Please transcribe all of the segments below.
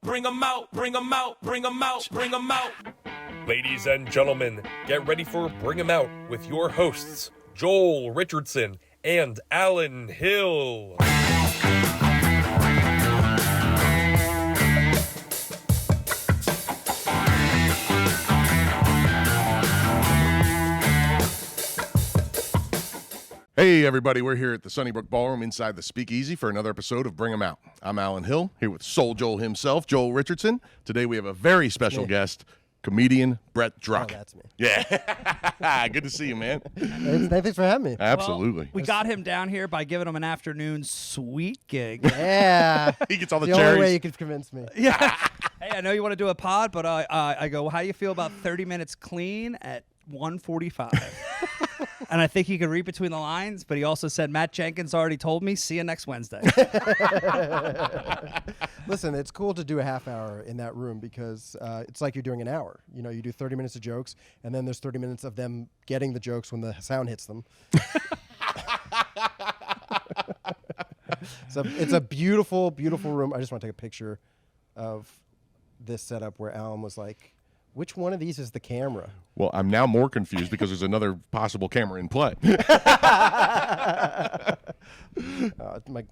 bring 'em out, bring 'em out, bring 'em out, bring 'em out. Ladies and gentlemen, get ready for Bring 'em Out with your hosts, Joel Richardson and Alan Hill. Hey everybody, we're here at the Sunnybrook Ballroom inside the Speakeasy for another episode of Bring 'em Out. I'm Alan Hill, here with Soul Joel himself, Joel Richardson. Today we have a very special guest, comedian Brett Druck. Oh, that's me. Yeah. Good to see you, man. Thanks for having me. Absolutely. We got him down here by giving him an afternoon sweet gig. Yeah. He gets all the the cherries. only way you could convince me. Yeah. Hey, I know you want to do a pod, but I go, well, how do you feel about 30 minutes clean at 1:45? And I think he could read between the lines, but he also said, Matt Jenkins already told me, see you next Wednesday. Listen, it's cool to do a half hour in that room because it's like you're doing an hour. You know, you do 30 minutes of jokes, and then there's 30 minutes of them getting the jokes when the sound hits them. So it's a beautiful, beautiful room. I just want to take a picture of this setup where Alan was like, which one of these is the camera? Well, I'm now more confused because there's another possible camera in play. I don't know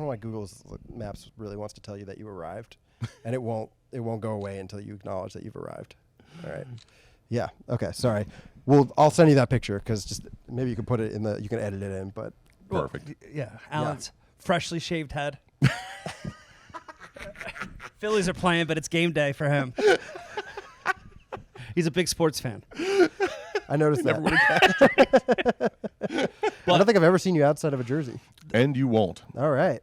why Google's Maps really wants to tell you that you arrived, and it won't go away until you acknowledge that you've arrived. All right. Yeah. Okay. Sorry. I'll send you that picture because just maybe you can put it in you can edit it in, but Perfect. Yeah, Alan's freshly shaved head. Phillies are playing, but it's game day for him. He's a big sports fan. I noticed that. I don't think I've ever seen you outside of a jersey. And you won't. All right.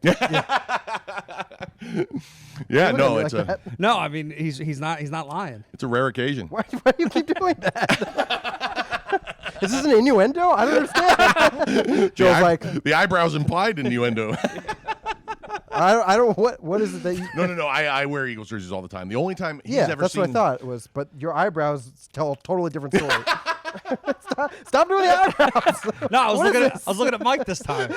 Yeah, no, Like it's that? No, I mean he's not lying. a rare occasion. Why do you keep doing that? Is this an innuendo? I don't understand. Joel's like, The eyebrows implied innuendo. I don't. What is it that you? No. I wear Eagles jerseys all the time. The only time he's ever that's seen. what I thought it was. But your eyebrows tell a totally different story. Stop doing the eyebrows. No, I was What is looking at this? Mike this time.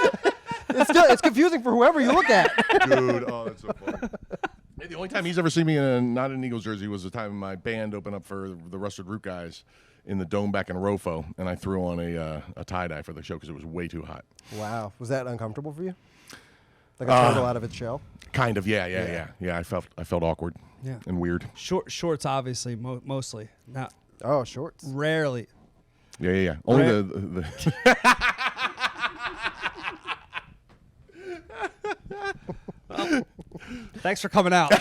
It's confusing for whoever you look at. Dude, oh, that's so funny. Hey, the only time he's ever seen me in not an Eagles jersey was the time my band opened up for the Rusted Root guys in the dome back in Rofo, and I threw on a tie-dye for the show because it was way too hot. Wow, was that uncomfortable for you? Like a turtle out of its shell? Kind of, yeah. I felt awkward and weird. Shorts, obviously, mostly. Not Oh, shorts. rarely. Yeah. Only the Thanks for coming out.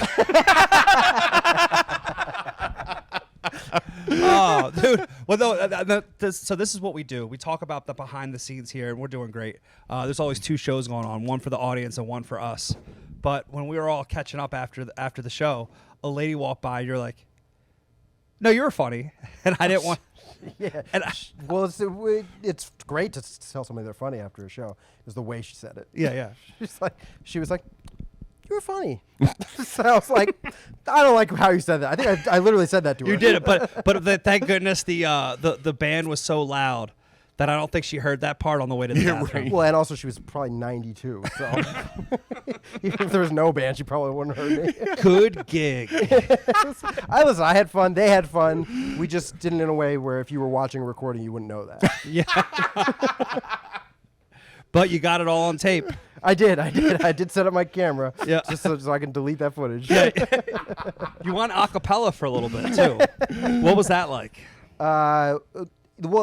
Oh, dude. Well, no, so this is what we do. We talk about the behind the scenes here, and we're doing great. There's always two shows going on, one for the audience and one for us. But when we were all catching up after the show, a lady walked by. You're like, no, you're funny. And I didn't want... Yeah. And Well, it's great to tell somebody they're funny after a show. It was the way she said it. yeah. She was like, "You were funny." So I was like, "I don't like how you said that." I think I literally said that to her. You did it, but thank goodness the band was so loud that I don't think she heard that part on the way to the bathroom. Well, and also she was probably 92, so even if there was no band, she probably wouldn't have heard me. Good gig. I had fun. They had fun. We just did it in a way where if you were watching a recording, you wouldn't know that. Yeah. But you got it all on tape. I did set up my camera Yeah. just so I can delete that footage. Yeah. You went a cappella for a little bit too. What was that like? Well,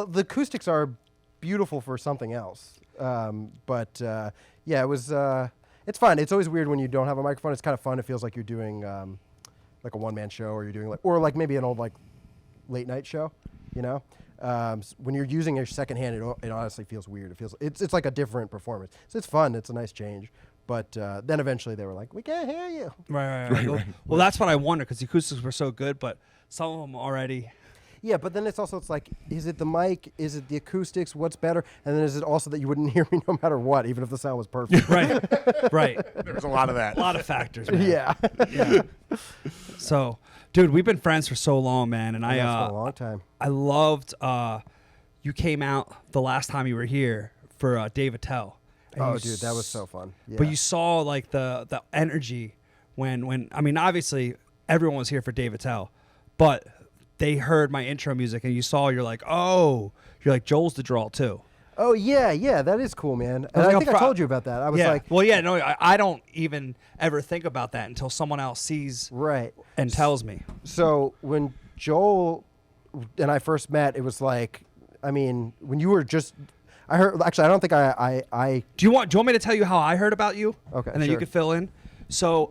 the acoustics are beautiful for something else. But it was. It's fun. It's always weird when you don't have a microphone. It's kind of fun. It feels like you're doing like a one-man show, or you're doing like maybe an old late night show. You know, when you're using your second hand, it honestly feels weird. It's like a different performance. So it's fun. It's a nice change. But then eventually they were like, "We can't hear you." Right. Well, that's what I wondered because the acoustics were so good, but some of them already. Yeah, but then it's like, is it the mic? Is it the acoustics? What's better? And then is it also that you wouldn't hear me no matter what, even if the sound was perfect? Right. There's a lot of that. A lot of factors, man. Yeah. So, dude, we've been friends for so long, man, and For a long time. I loved you came out the last time you were here for Dave Attell. Oh, dude, that was so fun. Yeah. But you saw like the energy when I mean, obviously everyone was here for Dave Attell, but they heard my intro music and you're like, oh, you're like, Joel's the draw too. Oh yeah, that is cool, man. And like I a think I told you about that. I was like, well, yeah, no, I don't even ever think about that until someone else sees right, and tells me. So when Joel and I first met, it was like, I mean, when you were just, I heard. Actually, I don't think I. Do you want me to tell you how I heard about you? Okay, and then you sure. could fill in. So,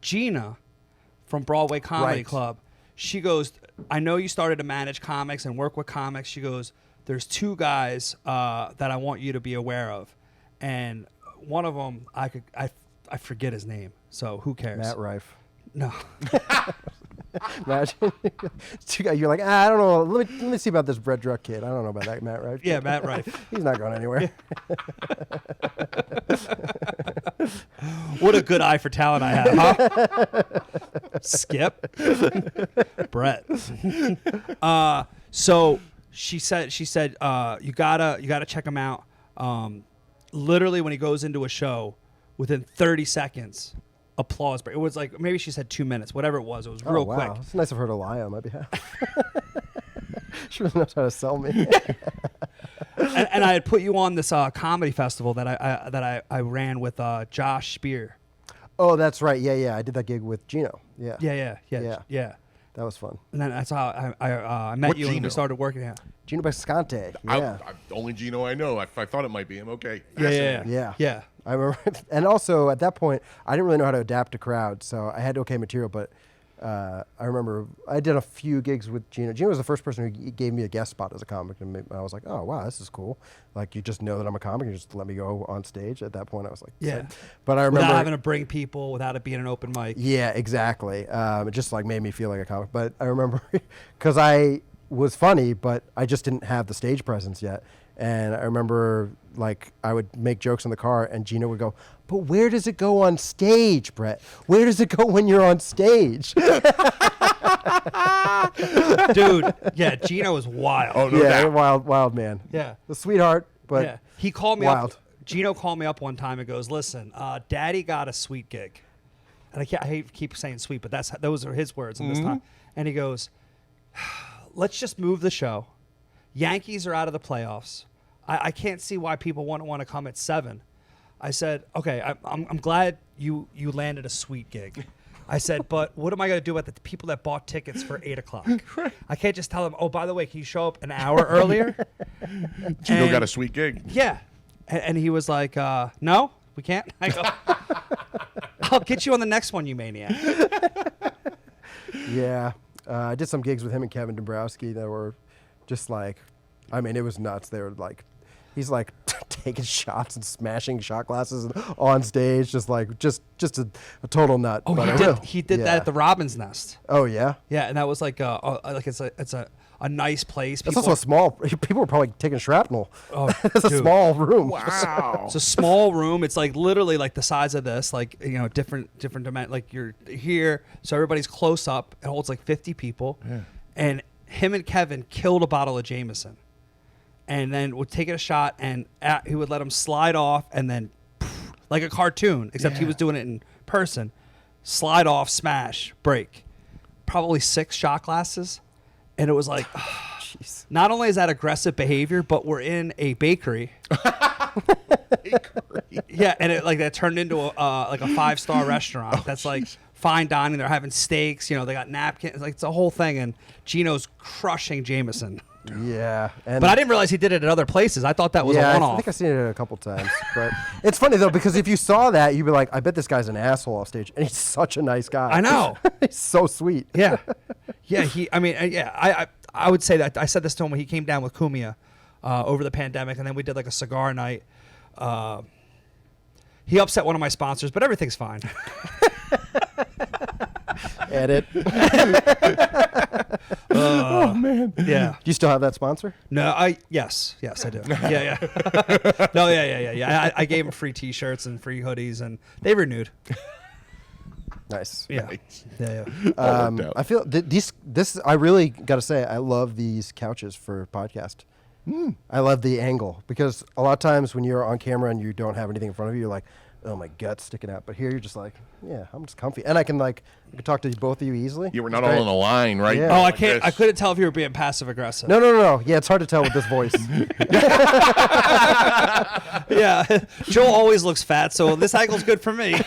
Gina from Broadway Comedy Right. Club, she goes, I know you started to manage comics and work with comics. She goes, there's two guys that I want you to be aware of, and one of them I forget his name. So who cares? Matt Rife. No. Imagine two guys. You're like, I don't know. Let me see about this Brett Druck kid. I don't know about that Matt Rife. Yeah, Matt Rife. He's not going anywhere. What a good eye for talent I have, huh? Skip. Brett. So she said you gotta check him out. Literally when he goes into a show, within 30 seconds, applause break. It was like, maybe she said 2 minutes, whatever it was real wow. quick. It's nice of her to lie on my behalf. She really knows how to sell me. and I had put you on this comedy festival that I ran with Josh Spear. Oh, that's right. Yeah. I did that gig with Gino. Yeah. Yeah. That was fun. And then that's how I met What you and we Gino? started working out. Gino Bascante. Yeah. Only Gino I know. I thought it might be him. Okay. Yeah. I remember, and also at that point, I didn't really know how to adapt to crowds, so I had okay material. But I remember I did a few gigs with Gino. Gino was the first person who gave me a guest spot as a comic, and I was like, "Oh wow, this is cool!" Like you just know that I'm a comic, and just let me go on stage. At that point, I was like, Yeah. sick. But I remember Without having to bring people, without it being an open mic. Yeah, exactly. It just like made me feel like a comic. But I remember because I was funny, but I just didn't have the stage presence yet. And I remember like I would make jokes in the car and Gino would go, "But where does it go on stage, Brett? Where does it go when you're on stage?" Dude, yeah, Gino is wild. Oh, no Yeah, doubt. wild man. Yeah. The sweetheart, but Yeah. He called me wild. up. Gino called me up one time and goes, "Listen, Daddy got a sweet gig." And I hate to keep saying sweet, but those are his words in this time. And he goes, "Let's just move the show. Yankees are out of the playoffs. I can't see why people wouldn't want to come at 7." I said, "Okay, I'm glad you landed a sweet gig." I said, "But what am I going to do with the people that bought tickets for 8 o'clock? I can't just tell them, oh, by the way, can you show up an hour earlier?" Gino And- got a sweet gig. Yeah. And he was like, "No, we can't." I go, "I'll get you on the next one, you maniac." Yeah. I did some gigs with him and Kevin Dombrowski that were just like, I mean, it was nuts. They were like, he's like taking shots and smashing shot glasses on stage, just a total nut. Oh, But he did that yeah. at the Robin's Nest. Oh yeah. Yeah, and that was like it's a nice place. That's also a small. People were probably taking shrapnel. Oh, It's a dude. small room. Wow. It's a small room. It's like literally like the size of this, like different dimension. Like you're here, so everybody's close up. It holds like 50 people, and him and Kevin killed a bottle of Jameson, and then would take a shot, and he would let him slide off, and then like a cartoon, except he was doing it in person. Slide off, smash, break. Probably 6 shot glasses, and it was like. Jeez. Not only is that aggressive behavior, but we're in a bakery. Yeah, and it like that turned into like a 5-star restaurant. That's like fine dining. They're having steaks. They got napkins. Like it's a whole thing. And Gino's crushing Jameson. Yeah. And But I didn't realize he did it at other places. I thought that was a I one-off. think I've seen it a couple times. But it's funny though because if you saw that, you'd be like, I bet this guy's an asshole off stage, and he's such a nice guy. I know. He's so sweet. Yeah, yeah. I would say that I said this to him when he came down with Kumia over the pandemic, and then we did like a cigar night. He upset one of my sponsors, but everything's fine. Edit. Oh man. Yeah. Do you still have that sponsor? No, yes, I do. Yeah. No, yeah. I gave him free T-shirts and free hoodies, and they renewed. Nice. Yeah, Nice. yeah. No doubt. I feel this. I really got to say, I love these couches for podcast. I love the angle because a lot of times when you're on camera and you don't have anything in front of you, you're like, oh, my gut's sticking out. But here you're just like, yeah, I'm just comfy. And I can talk to both of you easily. You were not all in a line, right? Yeah. Oh, Like I this. couldn't tell if you were being passive aggressive. No. Yeah, it's hard to tell with this voice. Yeah, Joel always looks fat, so this angle's good for me.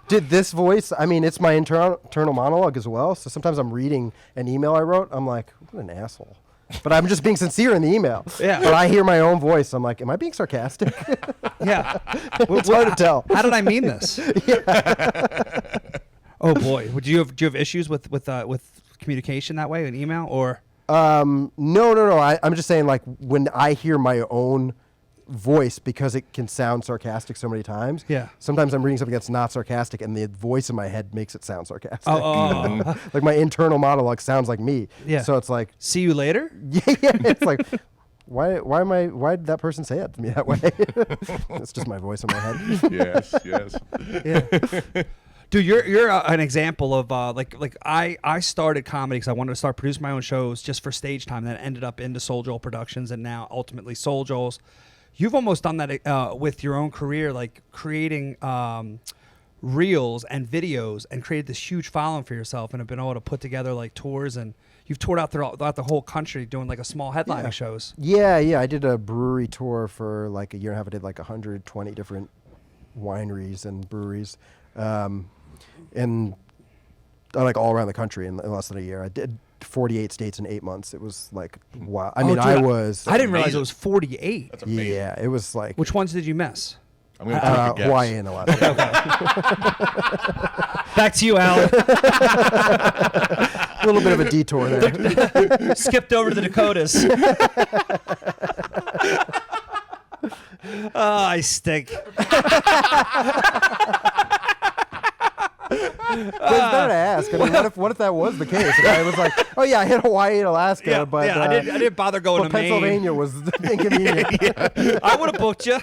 Did this voice, I mean, it's my internal monologue as well. So sometimes I'm reading an email I wrote. I'm like, what an asshole. But I'm just being sincere in the email. Yeah. But I hear my own voice. I'm like, am I being sarcastic? Yeah, It's hard to tell. How did I mean this? Oh boy, do you have issues with communication that way, an email or? No. I'm just saying, like, when I hear my own voice, because it can sound sarcastic so many times. Yeah. Sometimes I'm reading something that's not sarcastic, and the voice in my head makes it sound sarcastic. Oh. Like my internal monologue sounds like me. Yeah. So it's like, See you later. yeah. It's like, why did that person say it to me that way? It's just my voice in my head. Yes. Yeah. Dude, you're an example of like I started comedy because I wanted to start producing my own shows just for stage time. That ended up into Soul Joel Productions and now ultimately Soul Joel's. You've almost done that with your own career, like creating reels and videos and created this huge following for yourself and have been able to put together like tours, and you've toured out throughout the whole country doing like a small headlining shows. Yeah. I did a brewery tour for like a year and a half. I did like 120 different wineries and breweries. And like all around the country in less than a year. I did 48 states in 8 months. It was like, wow. I mean, dude, I didn't realize it was 48. That's amazing. yeah, it was like Which ones did you miss? I'm going to take a guess. Hawaii and Alaska. Back to you, Alan. A little bit of a detour there. Skipped over to the Dakotas. Oh, I stink. But it's better to ask. I mean, what if that was the case? And I was like, oh yeah, I hit Hawaii and Alaska, but I didn't bother going but to Maine. Pennsylvania was inconvenient. I would have booked you.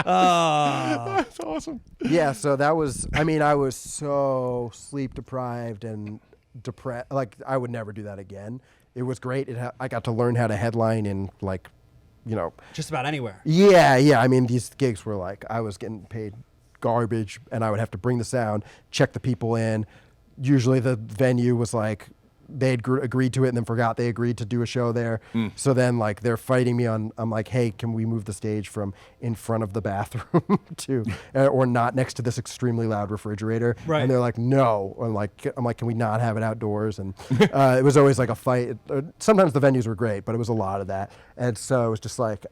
That's awesome. Yeah, so that was. I mean, I was so sleep deprived and depressed. Like, I would never do that again. It was great. I got to learn how to headline in like, Just about anywhere. Yeah. I mean, these gigs were like, I was getting paid garbage, and I would have to bring the sound, check the people in. Usually the venue was like, they'd agreed to it and then forgot they agreed to do a show there. So then like they're fighting me on, I'm like, hey, can we move the stage from in front of the bathroom to, or not next to this extremely loud refrigerator? Right. And they're like, no. I'm like, can we not have it outdoors? And it was always like a fight. Sometimes the venues were great, but it was a lot of that. And so it was just like,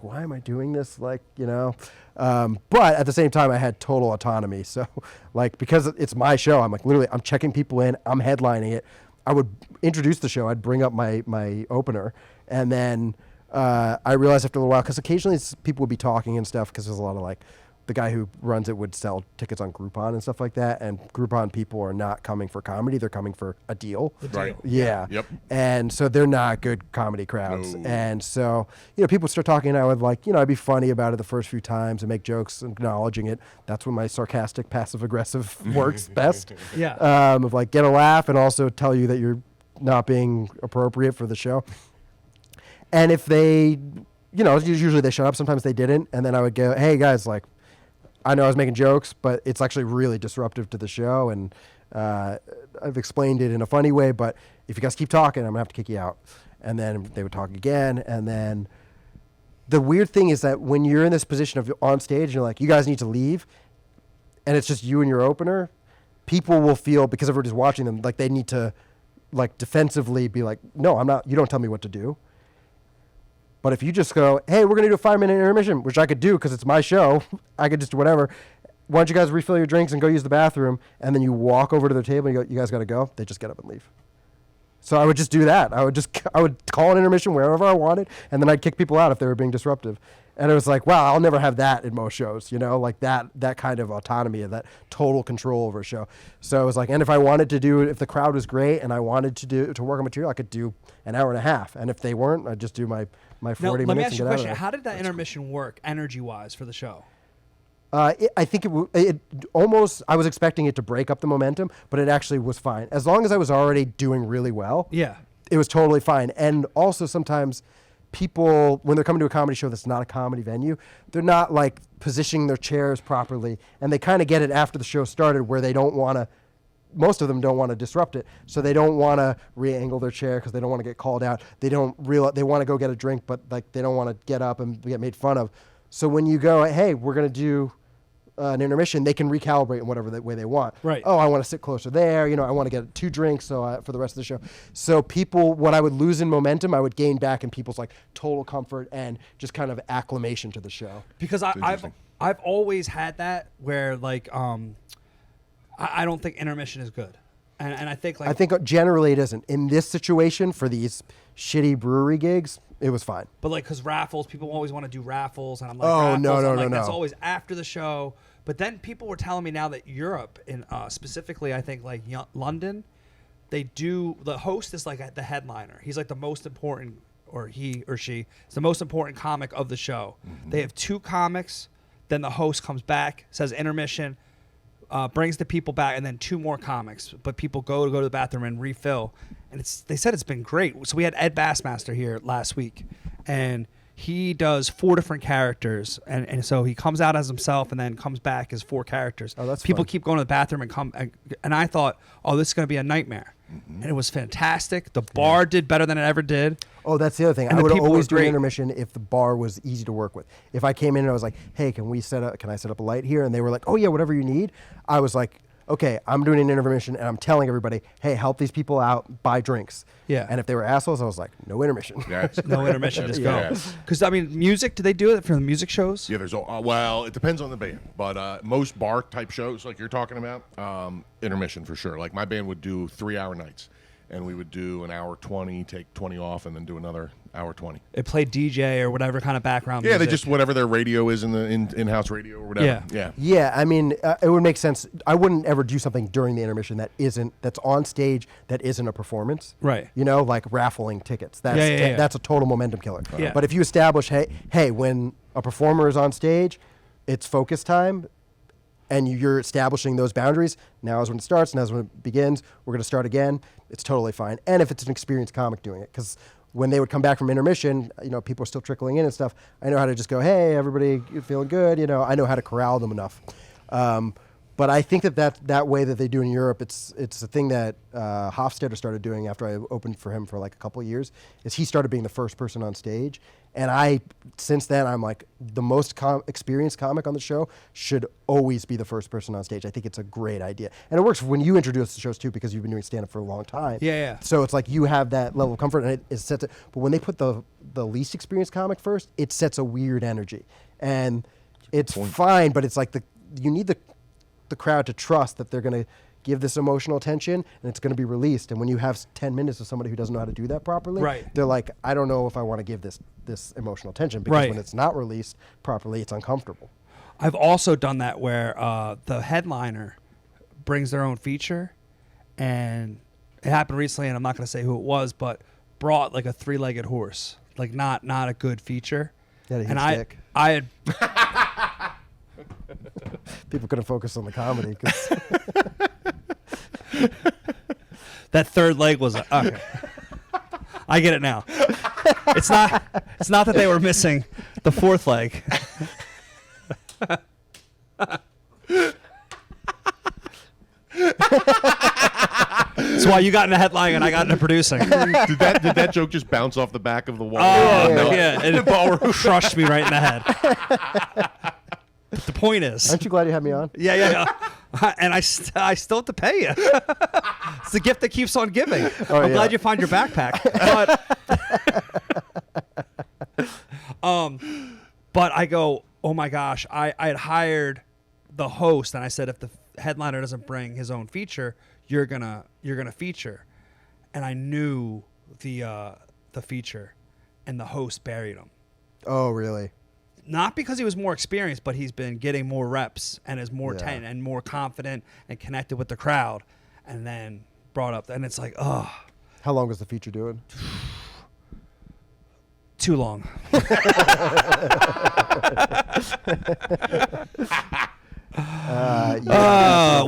why am I doing this? Like, but at the same time, I had total autonomy. So like, because it's my show, I'm like, literally, I'm checking people in, I'm headlining it. I would introduce the show. I'd bring up my opener, and then I realized after a little while, because occasionally people would be talking and stuff, because there's a lot of like, the guy who runs it would sell tickets on Groupon and stuff like that, and Groupon people are not coming for comedy; they're coming for a deal. Right. Yeah. Yep. And so they're not good comedy crowds. No. And so, people start talking, and I would like, I'd be funny about it the first few times and make jokes acknowledging it. That's when my sarcastic, passive-aggressive works best. Yeah. Of like, get a laugh and also tell you that you're not being appropriate for the show. And if they, usually they shut up. Sometimes they didn't. And then I would go, hey, guys, like, I know I was making jokes, but it's actually really disruptive to the show, and I've explained it in a funny way, but if you guys keep talking, I'm going to have to kick you out. And then they would talk again, and then the weird thing is that when you're in this position of on stage, you're like, you guys need to leave, and it's just you and your opener, people will feel, because everybody's watching them, like they need to like defensively be like, no, I'm not, you don't tell me what to do. But if you just go, hey, we're going to do a 5-minute intermission, which I could do because it's my show. I could just do whatever. Why don't you guys refill your drinks and go use the bathroom? And then you walk over to the table and you go, you guys got to go. They just get up and leave. So I would just do that. I would call an intermission wherever I wanted, and then I'd kick people out if they were being disruptive. And it was like, wow, I'll never have that in most shows, like that kind of autonomy and that total control over a show. So it was like, and if I wanted to do it, if the crowd was great and I wanted to work on material, I could do an hour and a half. And if they weren't, I'd just do my 40 Now, minutes. let me ask you a and get question. out of there. How did that intermission work, energy-wise, for the show? I think it almost, I was expecting it to break up the momentum, but it actually was fine. As long as I was already doing really well, Yeah. it was totally fine. And also sometimes people, when they're coming to a comedy show that's not a comedy venue, they're not like positioning their chairs properly, and they kind of get it after the show started where they don't want to, most of them don't want to disrupt it, so they don't want to re-angle their chair because they don't want to get called out. They don't realize, they want to go get a drink, but like they don't want to get up and get made fun of. So when you go, hey, we're going to do an intermission, they can recalibrate in whatever way they want. Right. Oh, I want to sit closer there. I want to get 2 drinks for the rest of the show. So people, what I would lose in momentum, I would gain back in people's like total comfort and just kind of acclimation to the show. Because I've always had that where like I don't think intermission is good, and I think like I think generally it isn't. In this situation for these shitty brewery gigs, it was fine. But like, because raffles, people always want to do raffles, and I'm like, Oh, raffles, no, no, I'm like, no, that's no. always after the show. But then people were telling me now that Europe, in specifically, I think like London, they do, the host is like the headliner. He's like the most important, or he or she is the most important comic of the show. Mm-hmm. They have 2 comics, then the host comes back, says intermission, brings the people back, and then 2 more comics. But people go to the bathroom and refill. And they said it's been great. So we had Ed Bassmaster here last week, and he does 4 different characters, and so he comes out as himself and then comes back as 4 characters. Oh, that's people fun. keep going to the bathroom and I thought, oh, this is going to be a nightmare. Mm-hmm. And it was fantastic. The bar did better than it ever did. Oh, that's the other thing. And I the would people always were do an great. intermission if the bar was easy to work with. If I came in and I was like, hey, can I set up a light here? And they were like, oh yeah, whatever you need. I was like, okay, I'm doing an intermission and I'm telling everybody, hey, help these people out, buy drinks. Yeah. And if they were assholes, I was like, no intermission. No intermission, just Yeah. go. Because, I mean, music, do they do it for the music shows? Yeah, there's well, it depends on the band, but most bar type shows like you're talking about, intermission for sure. Like my band would do 3-hour nights, and we would do an hour 20, take 20 off, and then do another hour 20. It played DJ or whatever kind of background Yeah, music. they just whatever their radio is in the in-house radio or whatever. Yeah. Yeah, I mean, it would make sense. I wouldn't ever do something during the intermission that's on stage that isn't a performance. Right. Like raffling tickets. That's Yeah. that's a total momentum killer. Yeah. But if you establish, hey, when a performer is on stage, it's focus time, and you're establishing those boundaries. Now is when it starts, now is when it begins. We're going to start again. It's totally fine. And if it's an experienced comic doing it, because when they would come back from intermission, people are still trickling in and stuff. I know how to just go, hey, everybody, you feeling good? I know how to corral them enough. But I think that way that they do in Europe, it's a thing that Hofstadter started doing after I opened for him for like a couple of years, is he started being the first person on stage. And since then, I'm like, the most experienced comic on the show should always be the first person on stage. I think it's a great idea. And it works when you introduce the shows too, because you've been doing stand-up for a long time. Yeah. So it's like you have that level of comfort, and it sets it. But when they put the least experienced comic first, it sets a weird energy. And it's fine, but it's like you need the crowd to trust that they're going to give this emotional attention and it's going to be released. And when you have 10 minutes of somebody who doesn't know how to do that properly, Right. they're like, I don't know if I want to give this emotional attention, because Right. when it's not released properly, it's uncomfortable. I've also done that where the headliner brings their own feature, and it happened recently, and I'm not going to say who it was, but brought like a 3-legged horse, like not a good feature. Yeah, and I had people couldn't focus on the comedy. 'Cause that 3rd leg was okay. I get it now. It's not that they were missing the 4th leg. That's why you got into headlining and I got into producing. did that joke just bounce off the back of the wall? Yeah, and it crushed me right in the head. But the point is, aren't you glad you had me on? yeah. And I still have to pay you. It's the gift that keeps on giving. I'm glad you found your backpack. But I go, oh my gosh, I had hired the host, and I said, if the headliner doesn't bring his own feature, you're gonna feature. And I knew the feature, and the host buried him. Oh, really? Not because he was more experienced, but he's been getting more reps and is more and more confident and connected with the crowd, and then brought up. And it's like, oh. How long was the feature doing? Too long. But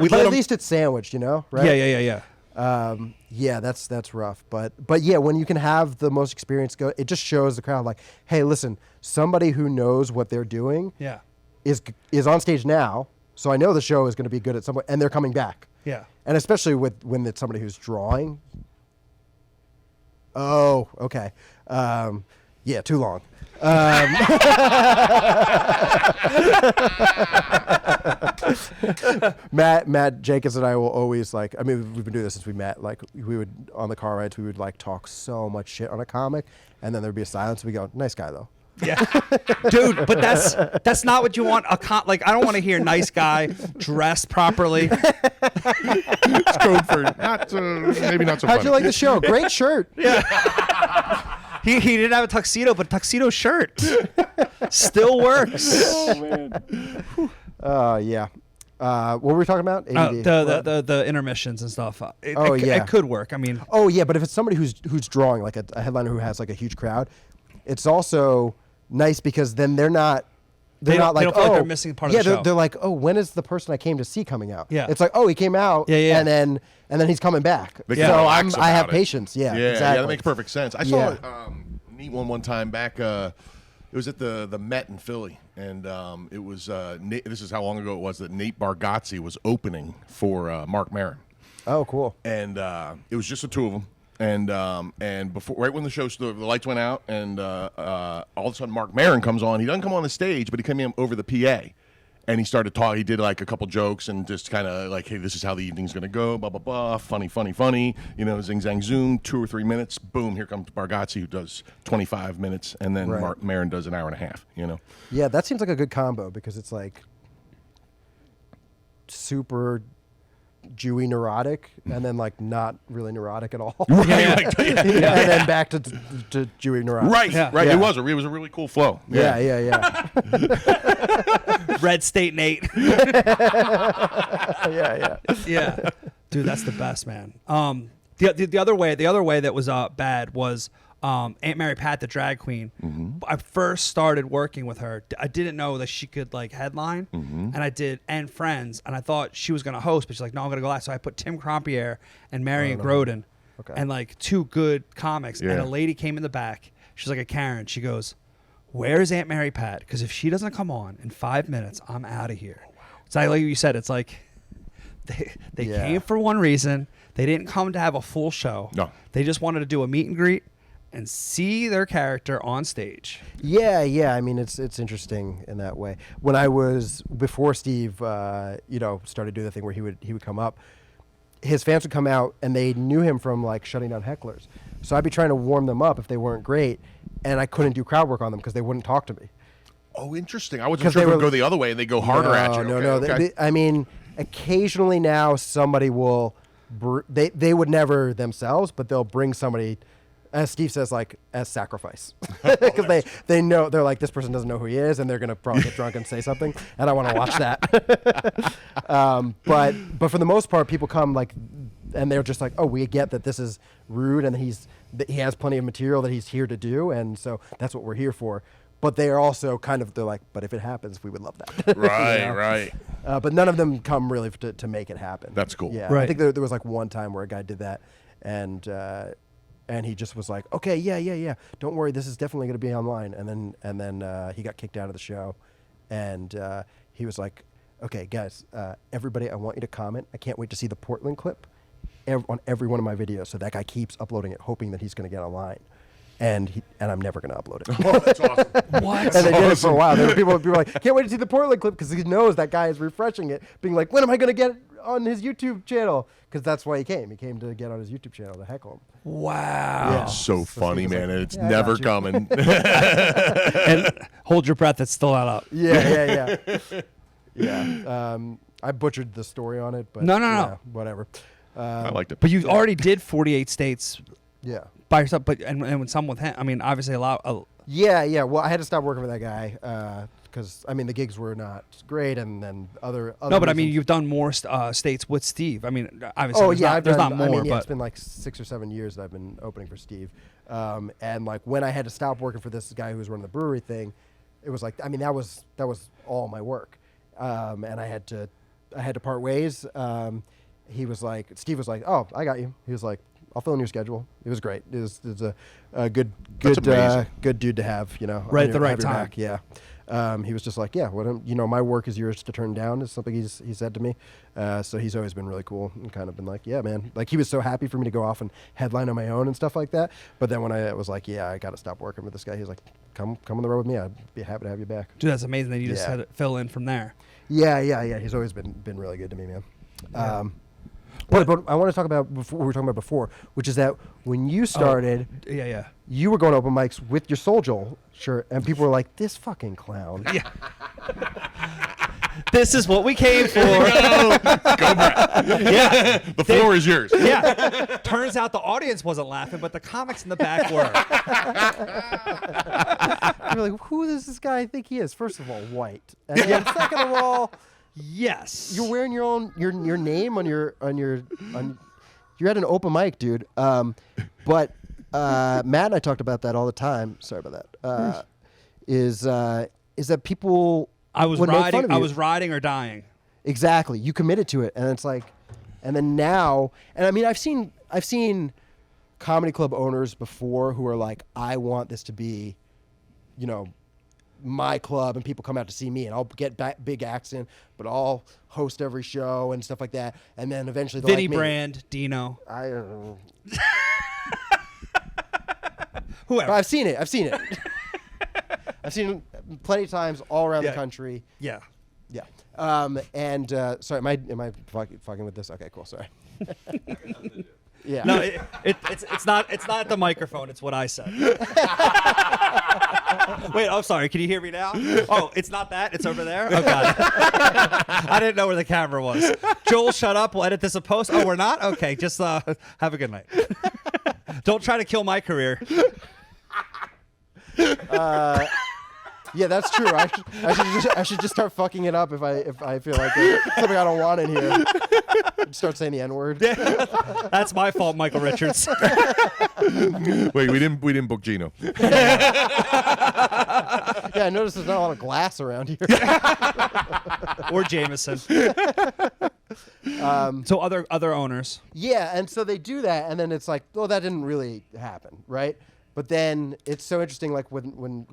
we let at him- least it's sandwiched, right? Yeah. Yeah, that's rough. But yeah, when you can have the most experience go, it just shows the crowd like, hey, listen, somebody who knows what they're doing Yeah. is on stage now, so I know the show is going to be good at some point, and they're coming back. Yeah. And especially when it's somebody who's drawing. Oh, okay. Yeah, too long. Matt Jenkins and I will always like. I mean, we've been doing this since we met. Like, we would on the car rides, we would like talk so much shit on a comic, and then there'd be a silence. And we go, "Nice guy, though." Yeah, dude, but that's not what you want. Like, I don't want to hear nice guy dressed properly. It's code for maybe not so How'd funny. you like the show? Great shirt. He didn't have a tuxedo, but a tuxedo shirt still works. Oh man. Yeah. What were we talking about? ADD. The intermissions and stuff. It could work. I mean, Oh yeah, but if it's somebody who's drawing, like a headliner who has like a huge crowd, it's also nice because then they're not They don't like, feel like oh, they're missing part of yeah, the show. They're like, oh, when is the person I came to see coming out? Yeah. It's like, oh, he came out, Yeah. and then he's coming back. They So can relax I have about it. patience. Yeah, Yeah, exactly. that makes perfect sense. I saw a neat one time back. It was at the Met in Philly, and it was this is how long ago it was that Nate Bargatze was opening for Mark Maron, Oh, cool. and it was just the two of them. And before, right when the show, the lights went out, and all of a sudden Mark Maron comes on. He doesn't come on the stage, but he came in over the PA, and he started talking. He did like a couple jokes and just kind of like, "Hey, this is how the evening's gonna go." Blah blah blah. Funny. You know, zing zang zoom. 2 or 3 minutes. Boom. Here comes Bargatze, who does 25 minutes, and then Right. Mark Maron does an hour and a half. You know. Yeah, that seems like a good combo because it's like super Jewy neurotic, and then like not really neurotic at all. Right. And then back to Jewy neurotic. Right. Yeah. Right. Yeah. It was a really cool flow. Yeah. Red State Nate. Yeah. Yeah, dude, that's the best, man. The other way that was bad was Aunt Mary Pat, the drag queen. I first started working with her. I didn't know that she could like headline, and I did, and Friends, and I thought she was gonna host, but she's like, no, I'm gonna go live. So I put Tim Crompier and Marion Groden, and like two good comics. Yeah. And a lady came in the back. She's like a Karen. She goes, "Where's Aunt Mary Pat? Because if she doesn't come on in 5 minutes, I'm out of here." So like you said, it's like they Yeah. came for one reason. They didn't come to have a full show. No. They just wanted to do a meet and greet and see their character on stage. Yeah. I mean, it's interesting in that way. When I was before Steve, started doing the thing where he would come up, his fans would come out and they knew him from like shutting down hecklers. So I'd be trying to warm them up if they weren't great, and I couldn't do crowd work on them because they wouldn't talk to me. Oh, interesting. I wasn't 'Cause sure they if it would were- go the other way and they go harder at you. No. Okay. I mean, occasionally now somebody will, they would never themselves, but they'll bring somebody, as Steve says, like as sacrifice, because they know, they're like, this person doesn't know who he is, and they're gonna probably get drunk and say something, and I want to watch that. But for the most part, people come like, and they're just like, oh, we get that this is rude, and he has plenty of material that he's here to do, and so that's what we're here for. But they are also they're like, but if it happens, we would love that. Right, You know? right. But none of them come really to make it happen. That's cool. Yeah, Right. I think there was like one time where a guy did that, and he just was like, okay, yeah, don't worry, this is definitely going to be online. And then he got kicked out of the show, and he was like, okay, guys, everybody, I want you to comment. I can't wait to see the Portland clip on every one of my videos. So that guy keeps uploading it, hoping that he's going to get online. And I'm never going to upload it. Oh, that's awesome. What? And they did it for a while. People were like, can't wait to see the Portland clip, because he knows that guy is refreshing it, being like, when am I going to get on his YouTube channel? Because that's why he came. He came to get on his YouTube channel to heckle him. Wow. Yeah. So funny, Steve's man, like, and it's "Yeah, I never got you." coming. And hold your breath. It's still not up. Yeah. I butchered the story on it, but No. yeah, whatever. I liked it. But you already did 48 states Yeah. by yourself. But and with some with him. I mean, obviously a lot. Yeah. Well, I had to stop working with that guy because I mean the gigs were not great, and then other. No, but I mean reasons. you've done more states with Steve. I mean, obviously. Oh there's yeah, not, I've there's done, not more. I mean, yeah, but it's been like 6 or 7 years that I've been opening for Steve, and like when I had to stop working for this guy who was running the brewery thing, it was like, I mean, that was all my work, and I had to part ways, he was like, Steve was like, "Oh, I got you." He was like, "I'll fill in your schedule." It was great. It was a good dude to have, you know. Right at the right have your time. back. Yeah. He was just like, "Yeah, my work is yours to turn down," is something he said to me. So he's always been really cool and kind of been like, "Yeah, man." Like he was so happy for me to go off and headline on my own and stuff like that. But then when I was like, "Yeah, I got to stop working with this guy," he was like, "Come on the road with me. I'd be happy to have you back." Dude, that's amazing that you just had to fill in from there. Yeah. He's always been really good to me, man. But I want to talk about what we were talking about before, which is that when you started, Yeah. you were going to open mics with your Soul Joel shirt, and people were like, "This fucking clown." Yeah. This is what we came for. Go, Brett. Yeah. The floor is yours. Yeah. Turns out the audience wasn't laughing, but the comics in the back were. You're like, "Who does this guy think he is?" First of all, white, and then second of all, Yes. you're wearing your own your name on your you're at an open mic, dude. But Matt and I talked about that all the time. Sorry about that. Is that people? I was would make fun riding. of I you. was riding or dying. Exactly. You committed to it, and it's like, and then now, and I mean, I've seen comedy club owners before who are like, "I want this to be, you know, my club, and people come out to see me, and I'll get big acts in, but I'll host every show and stuff like that." And then eventually, they'll Vinny like me. Brand, Dino, I don't know. whoever. I've seen it. I've seen it plenty of times all around the country. Yeah. Yeah. Sorry, am I fucking with this? Okay, cool. Sorry. Yeah. No, it's not at the microphone. It's what I said. Wait, I'm sorry. Can you hear me now? Oh, it's not that. It's over there. Oh God. I didn't know where the camera was. Joel, shut up. We'll edit this in post. Oh, we're not. Okay, just have a good night. Don't try to kill my career. Yeah, that's true. I should just start fucking it up if I feel like there's something I don't want in here. Start saying the N-word. That's my fault, Michael Richards. Wait, we didn't book Gino. Yeah, I noticed there's not a lot of glass around here. Or Jameson. So other owners. Yeah, and so they do that, and then it's like, well, that didn't really happen, right? But then it's so interesting, like when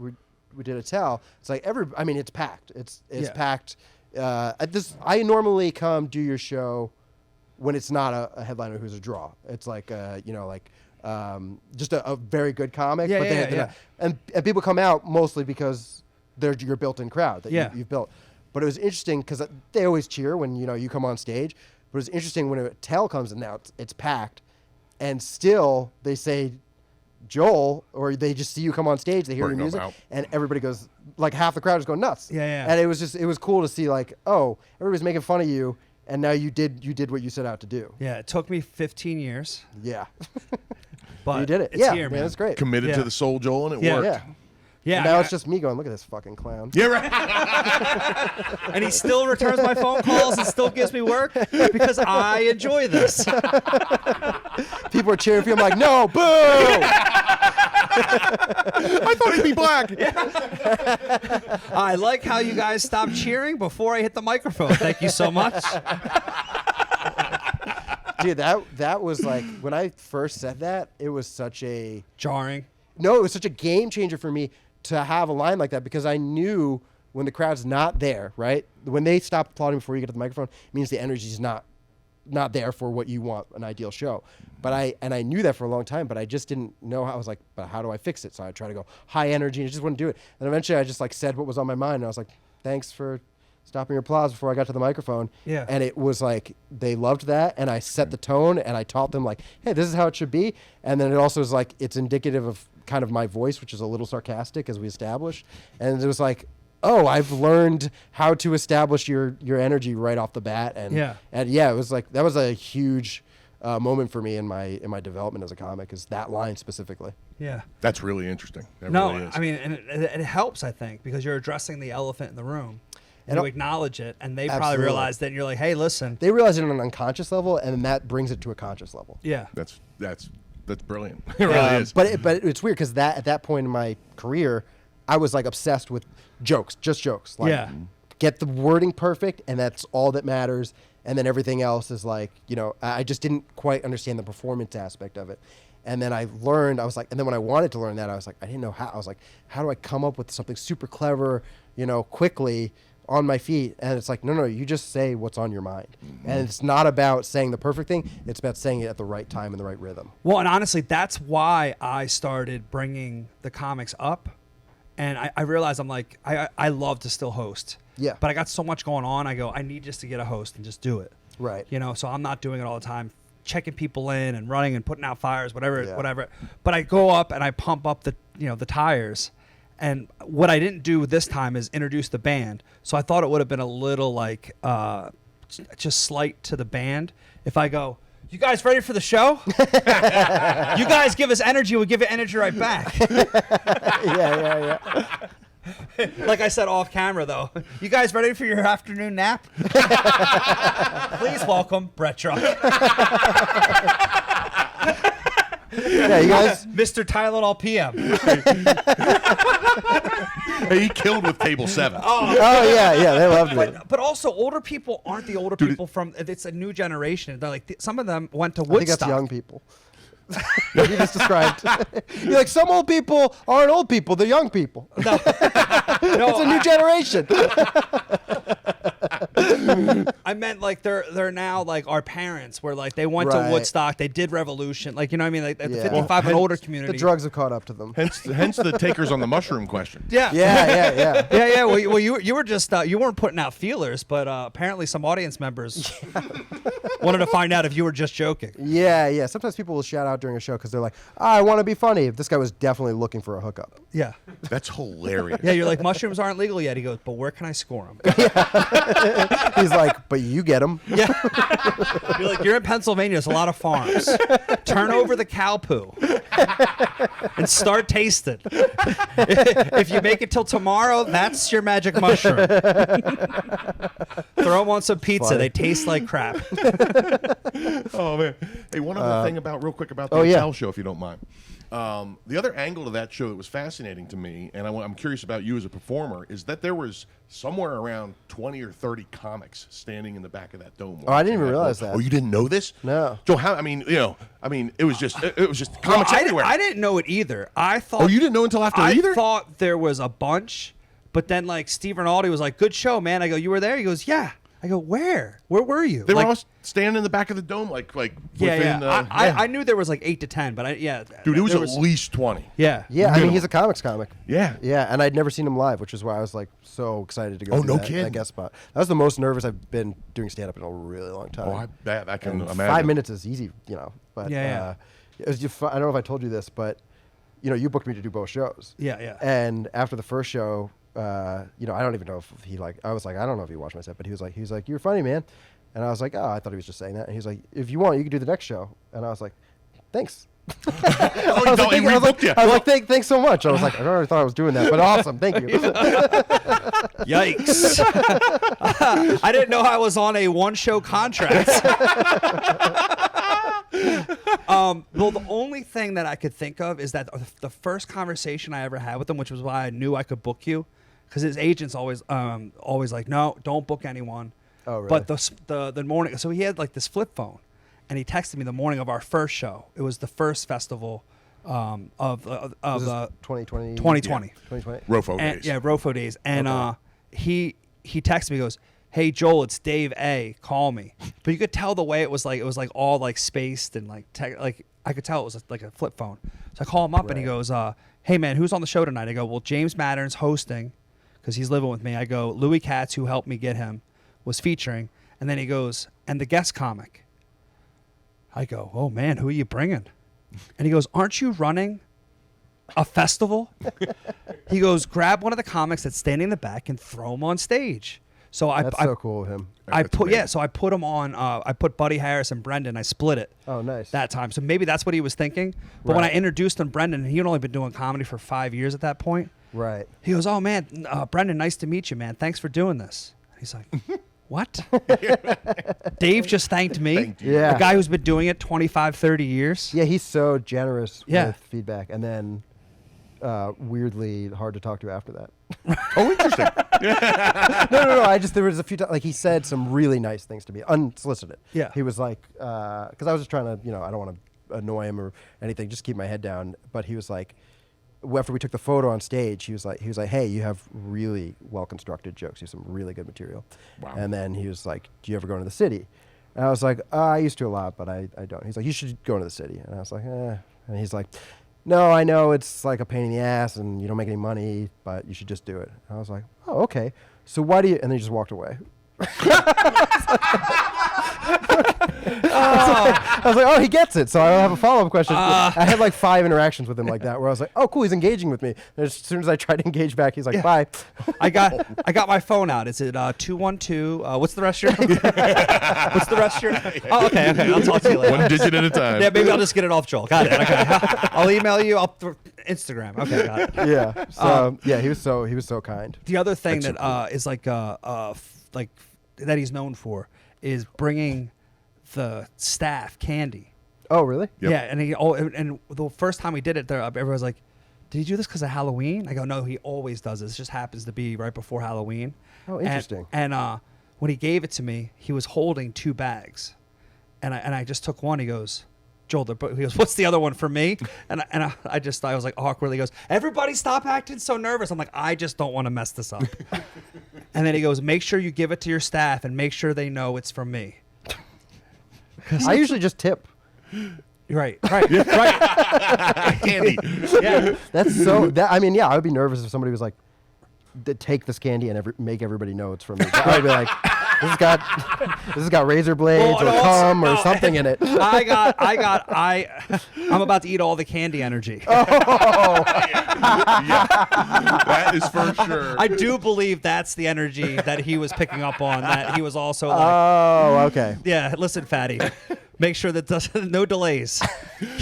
we did a tell, it's like it's packed. It's packed. I normally come do your show when it's not a headliner who's a draw. It's like just a very good comic. Yeah. And people come out mostly because they're your built-in crowd that you've built. But it was interesting because they always cheer when you come on stage. But it was interesting when a tell comes in now, it's packed, and still they say Joel, or they just see you come on stage, they hear your music, and everybody goes, like half the crowd is going nuts. Yeah. And it was cool to see, like, oh, everybody's making fun of you, and now you did what you set out to do. Yeah, it took me 15 years. Yeah. But you did it. It's Yeah, here, man, it's great. Committed to the Soul Joel, and it worked. Yeah. Yeah. And now it's just me going, look at this fucking clown. Yeah, right. And he still returns my phone calls and still gives me work because I enjoy this. People are cheering for you. I'm like, no, boo! I thought he'd be black. I like how you guys stopped cheering before I hit the microphone. Thank you so much. Dude, that was like, when I first said that, it was such a... Jarring. No, it was such a game changer for me to have a line like that, because I knew when the crowd's not there, right? When they stop applauding before you get to the microphone, it means the energy's not there for what you want, an ideal show. But I knew that for a long time, but I just didn't know how. I was like, but how do I fix it? So I tried to go high energy, and I just wouldn't do it. And eventually I just like said what was on my mind, and I was like, thanks for stopping your applause before I got to the microphone. Yeah. And it was like, they loved that, and I set the tone, and I taught them like, hey, this is how it should be. And then it also is like, it's indicative of kind of my voice, which is a little sarcastic, as we established. And it was like, oh, I've learned how to establish your energy right off the bat. And it was like, that was a huge moment for me in my development as a comic, is that line specifically. Yeah. That's really interesting. That No, really is. I mean, and it helps, I think, because you're addressing the elephant in the room. And you acknowledge it, and they probably realize that, and you're like, hey, listen. They realize it on an unconscious level, and then that brings it to a conscious level. Yeah. That's brilliant. It really is. But it's weird, because at that point in my career, I was like obsessed with jokes, just jokes. Like, get the wording perfect, and that's all that matters. And then everything else is like, I just didn't quite understand the performance aspect of it. And then I learned, and then when I wanted to learn that, I was like, I didn't know how. I was like, how do I come up with something super clever, quickly on my feet? And it's like, no, you just say what's on your mind. Mm-hmm. And it's not about saying the perfect thing. It's about saying it at the right time and the right rhythm. Well, and honestly, that's why I started bringing the comics up. And I realized I'm like, I love to still host. Yeah. But I got so much going on. I go, I need just to get a host and just do it. Right. So I'm not doing it all the time, checking people in and running and putting out fires, whatever. But I go up and I pump up the tires. And what I didn't do this time is introduce the band. So I thought it would have been a little like just slight to the band if I go, you guys ready for the show? You guys give us energy, we'll give you energy right back. Yeah. Like I said off camera, though. You guys ready for your afternoon nap? Please welcome Brett Druck. Yeah, you guys. Mr. Tylenol PM. Hey, he killed with Table 7. Oh yeah, they loved me. But also, older people aren't the older people from. It's a new generation. They're like some of them went to I think Woodstock. that's young people. What you just described. You're like, some old people aren't old people; they're young people. No, It's a new generation. I meant like they're now like our parents, where like they went Right. to Woodstock, they did Revolution, like what I mean, like the Yeah. 55 and older community. The drugs have caught up to them. Hence the takers on the mushroom question. Yeah. Yeah. Well, you were just you weren't putting out feelers, but apparently some audience members wanted to find out if you were just joking. Yeah. Sometimes people will shout out during a show because they're like, I want to be funny. This guy was definitely looking for a hookup. Yeah. That's hilarious. Yeah, you're like, mushrooms aren't legal yet. He goes, but where can I score them? He's like, but you get them. Yeah. You're like, you're in Pennsylvania. There's a lot of farms. Turn over the cow poo and start tasting. If you make it till tomorrow, that's your magic mushroom. Throw them on some pizza. Funny. They taste like crap. Oh man! Hey, one other thing real quick about the oh, yeah. hotel show, if you don't mind. The other angle to that show that was fascinating to me, and I'm curious about you as a performer, is that there was somewhere around 20 or 30 comics standing in the back of that dome. Oh, I didn't even watching realize that. that. Oh, you didn't know this? No. Joe, how? It was just comics everywhere. I didn't know it either. I thought. Oh, you didn't know until after I either? thought there was a bunch, but then like Steve Rinaldi was like, "Good show, man." I go, "You were there?" He goes, "Yeah." I go, "Where? Where were you?" They like, were all standing in the back of the dome, like yeah. within, I knew there was like 8 to 10, but dude, it was at least 20. Yeah. Yeah, I mean, he's a comics comic. Yeah. Yeah, and I'd never seen him live, which is why I was like so excited to go. Oh, do no that kidding. guest spot. That was the most nervous I've been doing stand up in a really long time. Oh, I bet I can And imagine. 5 minutes is easy, But Yeah. it was just fun. I don't know if I told you this, but you booked me to do both shows. Yeah. And after the first show, I don't even know if he I was like, I don't know if he watched my set, but he was like, "You're funny, man." And I was like, "Oh, I thought he was just saying that." And he was like, "If you want, you can do the next show." And I was like, "Thanks." Oh, he rebooked you. I was like, thanks so much. I was like, I already thought I was doing that, but awesome, thank you. Yikes. I didn't know I was on a one-show contract. Well, the only thing that I could think of is that the first conversation I ever had with him, which was why I knew I could book you, because his agent's always like, "No, don't book anyone." Oh, really? But the morning, so he had like this flip phone, and he texted me the morning of our first show. It was the first festival of This is 2020. 2020. 2020. Rofo And, days. yeah, Rofo days. And Okay. he texted me, he goes, "Hey Joel, it's Dave A. Call me." But you could tell the way it was like all like spaced and like I could tell it was like a flip phone. So I call him up and he Right. goes, "Hey man, who's on the show tonight?" I go, "Well, James Mattern's hosting because he's living with me." I go, "Louis Katz, who helped me get him, was featuring." And then he goes, "And the guest comic." I go, "Oh man, who are you bringing?" And he goes, "Aren't you running a festival?" He goes, "Grab one of the comics that's standing in the back and throw him on stage." So That's so cool of him. so I put him on. I put Buddy Harris and Brendan. I split it. Oh, nice. That time. So maybe that's what he was thinking. But when I Right. introduced him, Brendan, he had only been doing comedy for 5 years at that point. Right. He goes, "Oh man, Brendan, nice to meet you, man. Thanks for doing this." He's like, "What?" Dave just thanked me. Thanked you. Yeah. A guy who's been doing it 25, 30 years. Yeah, he's so generous Yeah. with feedback, and then weirdly hard to talk to after that. Oh, interesting. No. There was a few times, like he said some really nice things to me, unsolicited. Yeah. He was like, because I was just trying to, I don't want to annoy him or anything, just keep my head down. But he was like, after we took the photo on stage, he was like, hey, you have really well constructed jokes. You have some really good material. Wow. And then he was like, do you ever go into the city? And I was like, I used to a lot, but I don't. He's like, you should go into the city. And I was like, eh. And he's like, no, I know it's like a pain in the ass and you don't make any money, but you should just do it. And I was like, oh, okay. So why do you? And then he just walked away. I was like, oh, he gets it. So I have a follow-up question. I had like 5 interactions with him like that, where I was like, oh, cool, he's engaging with me. And as soon as I tried to engage back, he's like, bye. I got my phone out. Is it 212? What's the rest of your? What's the rest of your? Oh, okay. I'll talk to you later. One digit at a time. Yeah, maybe I'll just get it off Joel. Got it. Okay. I'll email you. Instagram. Okay, got it. Yeah. So yeah, he was so kind. The other thing That's that is like that he's known for is bringing the staff candy. Oh, really? Yep. Yeah, and the first time we did it, everyone was like, "Did you do this because of Halloween?" I go, "No, he always does this. It just happens to be right before Halloween." Oh, interesting. And when he gave it to me, he was holding 2 bags, and I just took one. He goes, "Joel," he goes, "What's the other one for me?" And I was like awkwardly, he goes, "Everybody stop acting so nervous." I'm like, I just don't want to mess this up. And then he goes, "Make sure you give it to your staff and make sure they know it's from me." I usually just tip. Right. Candy. Yeah. That's so. I mean, yeah, I would be nervous if somebody was like, take this candy and make everybody know it's from me. I'd be like, this has got razor blades or cum or something in it. I'm about to eat all the candy energy. That is for sure. I do believe that's the energy that he was picking up on. That he was also like, Oh, okay. yeah, listen, fatty, make sure that no delays.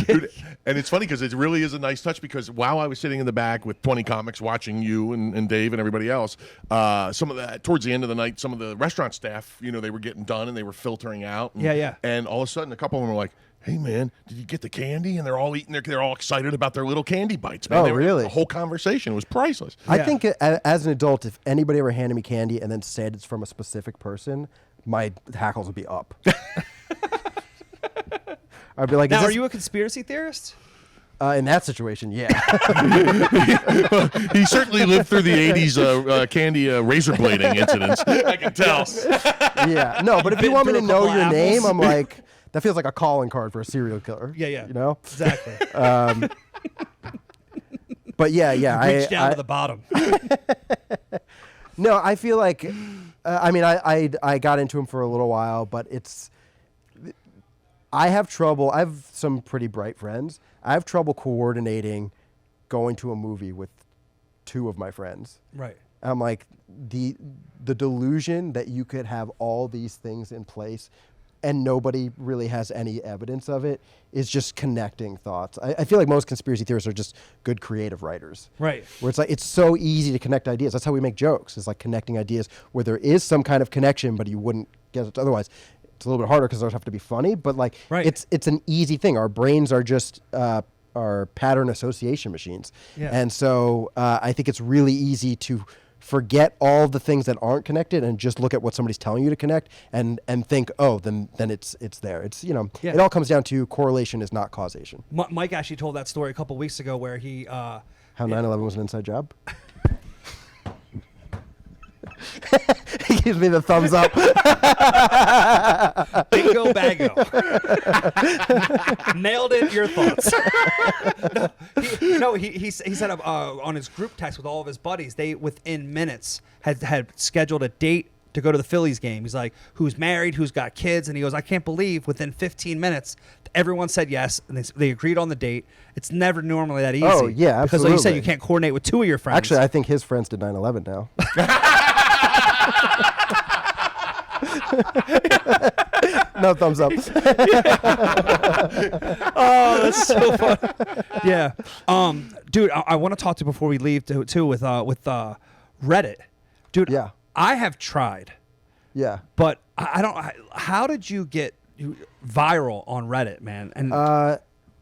Dude, and it's funny because it really is a nice touch, because while I was sitting in the back with 20 comics watching you and Dave and everybody else, some of that towards the end of the night, some of the restaurant staff, they were getting done and they were filtering out. And, Yeah. And all of a sudden, a couple of them were like, "Hey, man, did you get the candy?" And they're all eating. They're all excited about their little candy bites. Man. Oh, really? The whole conversation was priceless. I think as an adult, if anybody ever handed me candy and then said it's from a specific person, my hackles would be up. I'd be like, Now, are you a conspiracy theorist? In that situation, yeah. He certainly lived through the 80s candy razor blading incidents. I can tell. Yeah. No, but if you Bit want me through to a know couple your name, apples. I'm like, that feels like a calling card for a serial killer. Yeah. You know? Exactly. But yeah. Reach down to the bottom. No, I feel like, I got into him for a little while, but I have trouble. I have some pretty bright friends. I have trouble coordinating going to a movie with 2 of my friends. Right. I'm like, the delusion that you could have all these things in place and nobody really has any evidence of it is just connecting thoughts. I feel like most conspiracy theorists are just good creative writers. Right. Where it's like, it's so easy to connect ideas. That's how we make jokes. It's like connecting ideas where there is some kind of connection, but you wouldn't get it otherwise. It's a little bit harder because those have to be funny, but like, Right. it's an easy thing. Our brains are just are pattern association machines. Yeah. And so I think it's really easy to forget all the things that aren't connected and just look at what somebody's telling you to connect and think, oh, then it's there. It's, it all comes down to correlation is not causation. Mike actually told that story a couple weeks ago where he How 9/11 was an inside job? He gives me the thumbs up. bingo bago. Nailed it. Your thoughts. He said on his group text with all of his buddies, they within minutes had scheduled a date to go to the Phillies game. He's like, who's married, who's got kids, and he goes, I can't believe within 15 minutes everyone said yes, and they agreed on the date. It's never normally that easy. Oh, yeah, because like you said, absolutely. you can't coordinate with 2 of your friends. Actually, I think his friends did 9/11 now. No thumbs up. Oh, that's so fun. Yeah. Dude, I want to talk to you before we leave too with Reddit. Dude, Yeah. I have tried, Yeah. but I don't. How did you get viral on Reddit, man? And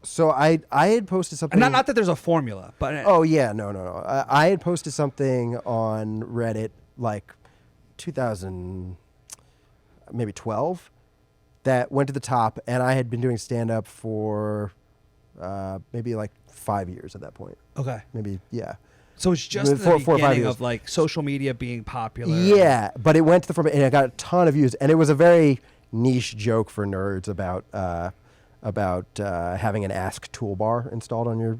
So I had posted something. And not that there's a formula, but Oh yeah, no. I had posted something on Reddit like 2000, maybe 12, that went to the top, and I had been doing stand up for maybe like 5 years at that point. okay. Maybe So it's just Maybe the 4 or 5 beginning years. of like social media being popular. Yeah, but it went to the front, and it got a ton of views, and it was a very niche joke for nerds about having an Ask toolbar installed on your.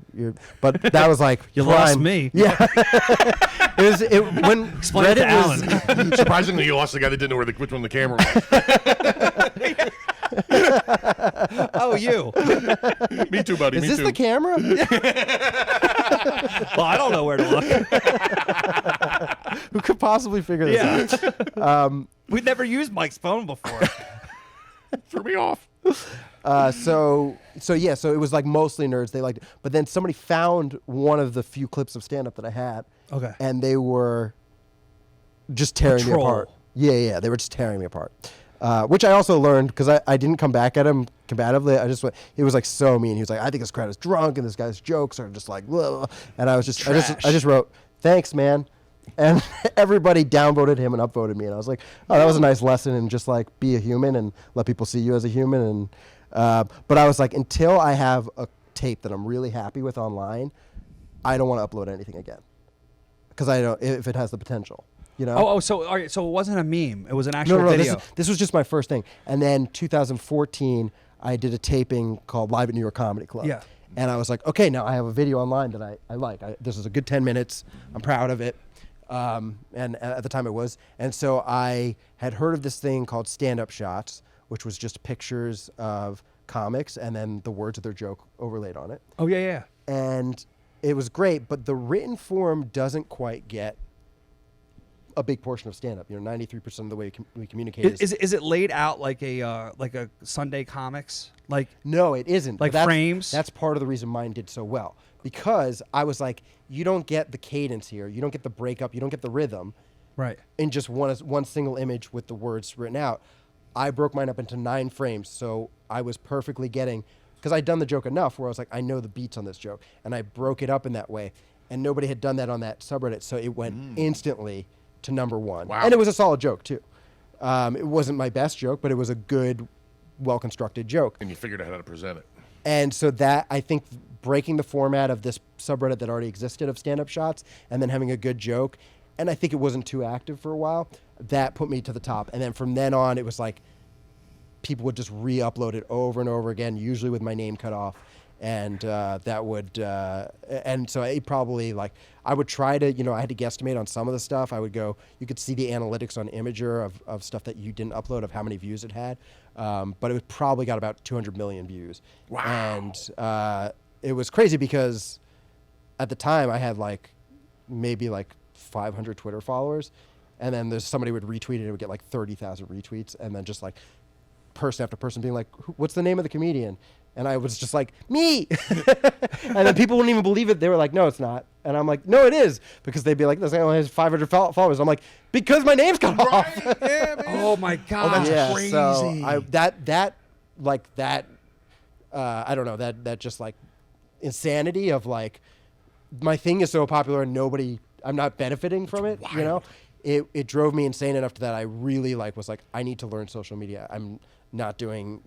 But that was like You prime. lost me. Yeah, when Explain it to Reddit was. Surprisingly, you lost the guy that didn't know which one the camera was. Oh, you. Me too, buddy. Is Me this too. the camera? Well, I don't know where to look. Who could possibly figure this out? We'd never used Mike's phone before. Threw me off. So it was like mostly nerds. They liked it, but then somebody found one of the few clips of stand up that I had. Okay. And they were just tearing me Troll. apart. Yeah, they were just tearing me apart. Which I also learned because I didn't come back at him combatively. I just went. He was like so mean. He was like, "I think this crowd is drunk, and this guy's jokes are just like," blah. And I was just, I just wrote, "Thanks, man." And everybody downvoted him and upvoted me, and I was like, "Oh, that was a nice lesson in just like be a human and let people see you as a human." And but I was like, until I have a tape that I'm really happy with online, I don't want to upload anything again because I don't if it has the potential. You know? So all right, so it wasn't a meme. It was an actual No, video. This was just my first thing. And then 2014, I did a taping called Live at New York Comedy Club. Yeah. And I was like, okay, now I have a video online that I like. This is a good 10 minutes. I'm proud of it. And at the time it was. And so I had heard of this thing called stand-up shots, which was just pictures of comics and then the words of their joke overlaid on it. Oh, yeah. And it was great, but the written form doesn't quite get a big portion of stand-up. 93% of the way we communicate Is it laid out like a Sunday comics? Like No, it isn't. Like But that's, frames? That's part of the reason mine did so well. Because I was like, you don't get the cadence here. You don't get the breakup. You don't get the rhythm right. in just one single image with the words written out. I broke mine up into 9 frames. So I was perfectly getting, because I'd done the joke enough where I was like, I know the beats on this joke. And I broke it up in that way. And nobody had done that on that subreddit. So it went instantly to number 1. Wow. And it was a solid joke too. It wasn't my best joke, but it was a good, well-constructed joke. And you figured out how to present it. And so that, I think, breaking the format of this subreddit that already existed of stand-up shots and then having a good joke, and I think it wasn't too active for a while, that put me to the top. And then from then on, it was like people would just re-upload it over and over again, usually with my name cut off. And that would, and so it probably, like, I would try to, I had to guesstimate on some of the stuff. I would go, you could see the analytics on Imager of stuff that you didn't upload, of how many views it had. But it was probably got about 200 million views. Wow. And it was crazy because at the time I had maybe 500 Twitter followers. And then there's somebody would retweet it, it would get 30,000 retweets. And then just person after person being like, what's the name of the comedian? And I was just like, me. And then people wouldn't even believe it. They were like, no, it's not. And I'm like, no, it is. Because they'd be like, this guy only has 500 followers. I'm like, because my name's cut off. Yeah, man. Oh my God. that's crazy. So I don't know, that just insanity of my thing is so popular and I'm not benefiting from it, It drove me insane enough that I really was like, I need to learn social media. I'm not doing,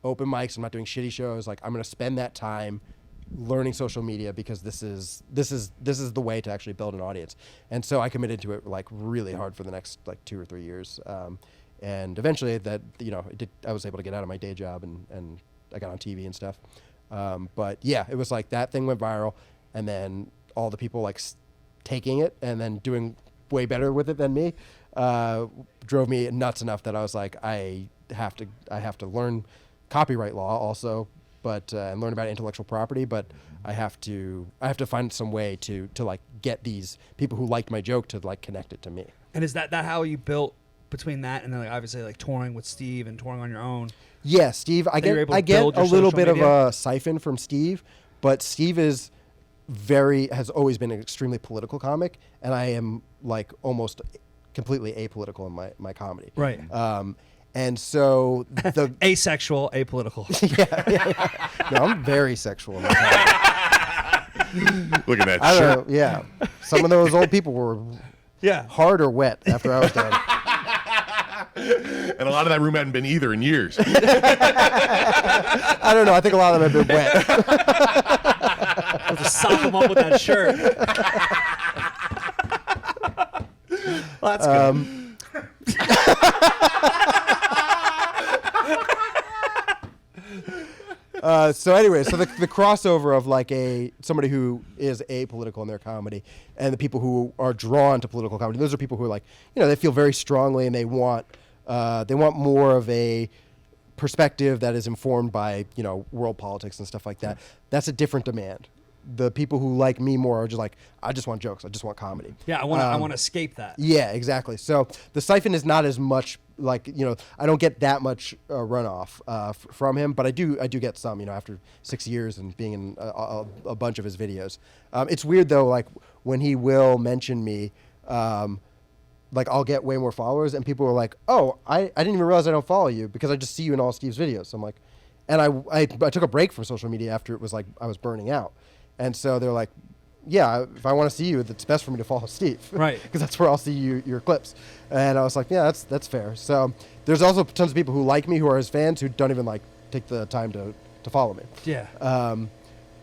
open mics. I'm not doing shitty shows. I'm going to spend that time learning social media because this is the way to actually build an audience. And so I committed to it really hard for the next 2 or 3 years. And eventually that, I was able to get out of my day job and I got on TV and stuff. But yeah, it was that thing went viral and then all the people taking it and then doing way better with it than me, drove me nuts enough that I was like, I have to learn copyright law also, but and learn about intellectual property. But I have to find some way to get these people who liked my joke to connect it to me. And is that how you built between that and then obviously touring with Steve and touring on your own? Yeah, Steve. I get a little bit of a siphon from Steve, but Steve has always been an extremely political comic, and I am almost completely apolitical in my comedy. Right. And so the Asexual, apolitical. no, I'm very sexual. In my time. Look at that I shirt. don't know. Yeah, some of those old people were hard or wet after I was done. And a lot of that room hadn't been either in years. I don't know. I think a lot of them have been wet. I'll just sop them up with that shirt. Well, that's good. So anyway, so the crossover of like somebody who is apolitical in their comedy and the people who are drawn to political comedy, those are people who are like, they feel very strongly and they want more of a perspective that is informed by, world politics and stuff like that. That's a different demand. The people who like me more are just like, I just want jokes. I just want comedy. Yeah, I want to escape that. Yeah, exactly. So the siphon is not as much like, I don't get that much runoff from him, but I do get some, after 6 years and being in a bunch of his videos. It's weird though, like when he will mention me, like I'll get way more followers and people are like, oh, I didn't even realize I don't follow you because I just see you in all Steve's videos. So I'm like, and I took a break from social media after it was like I was burning out. And so they're like, yeah, if I want to see you, it's best for me to follow Steve. Right. Because that's where I'll see your clips. And I was like, yeah, that's fair. So there's also tons of people who like me, who are his fans, who don't even like take the time to follow me. Yeah.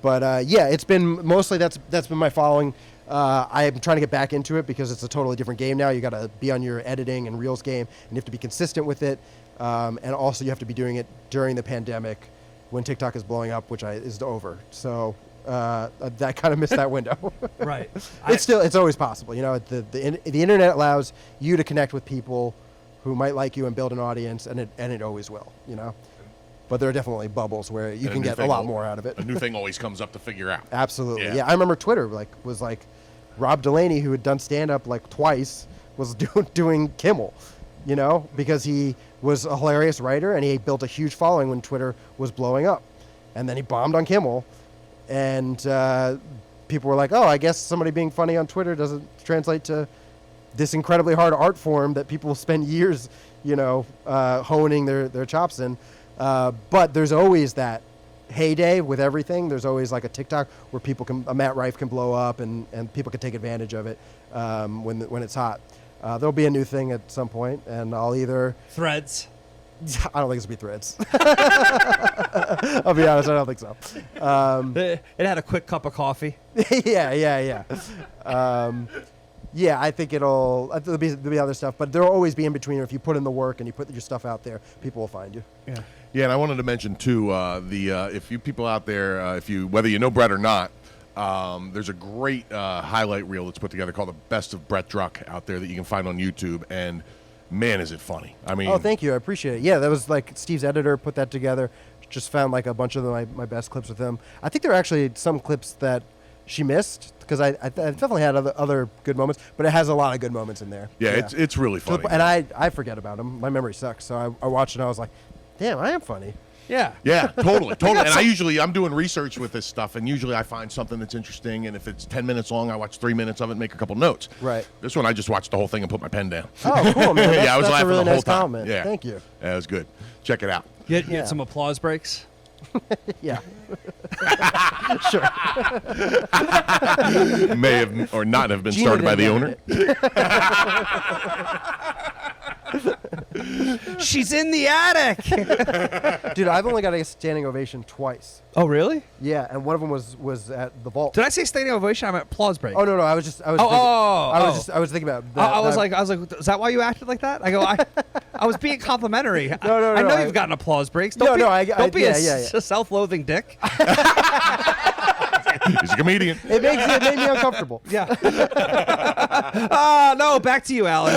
But yeah, it's been mostly that's been my following. I'm trying to get back into it because it's a totally different game now. You got to be on your editing and reels game, and you have to be consistent with it. And also you have to be doing it during the pandemic when TikTok is blowing up, which is over. So I kind of missed that window. Right. It's always possible. The internet allows you to connect with people who might like you and build an audience, and it always will. But there are definitely bubbles where you can get a lot more out of it. A new thing always comes up to figure out. Absolutely. Yeah, I remember Twitter was like Rob Delaney, who had done stand-up like twice, was doing Kimmel, because he was a hilarious writer and he built a huge following when Twitter was blowing up. And then he bombed on Kimmel. And people were like, oh, I guess somebody being funny on Twitter doesn't translate to this incredibly hard art form that people spend years, honing their chops in. But there's always that heyday with everything. There's always like a TikTok where a Matt Rife can blow up and people can take advantage of it when it's hot. There'll be a new thing at some point, and I'll either Threads. I don't think it's gonna be Threads. I'll be honest, I don't think so. It had a quick cup of coffee. Yeah. Yeah, I think there'll be other stuff, but there'll always be in between. If you put in the work and you put your stuff out there, people will find you. Yeah. Yeah, and I wanted to mention too, if you people out there, whether you know Brett or not, there's a great highlight reel that's put together called "The Best of Brett Druck" out there that you can find on YouTube, and man, is it funny! I mean, oh, thank you, I appreciate it. Yeah, that was like Steve's editor put that together. Just found like a bunch of my best clips with him. I think there are actually some clips that she missed because I definitely had other good moments, but it has a lot of good moments in there. Yeah. It's really funny. And I forget about them. My memory sucks, so I watched it and I was like, damn, I am funny. Yeah. Yeah, totally. And I'm doing research with this stuff, and usually I find something that's interesting, and if it's 10 minutes long, I watch 3 minutes of it and make a couple notes. Right. This one, I just watched the whole thing and put my pen down. Oh, cool, man. Yeah, I was that's laughing a really the whole nice time. comment. Yeah. Thank you. Yeah, it was good. Check it out. You Yeah. had some applause breaks. Yeah. Sure. May have or not have been Gina started by the didn't owner. She's in the attic. Dude, I've only got a standing ovation twice. Oh, really? Yeah, and one of them was at the vault. Did I say standing ovation? I meant applause break. Oh no, I was thinking about. I was like, is that why you acted like that? I go, I was being complimentary. No, I know I- you've gotten applause breaks. No, Don't be yeah, a self-loathing dick. He's a comedian. It made me uncomfortable. Yeah. No, back to you, Alan.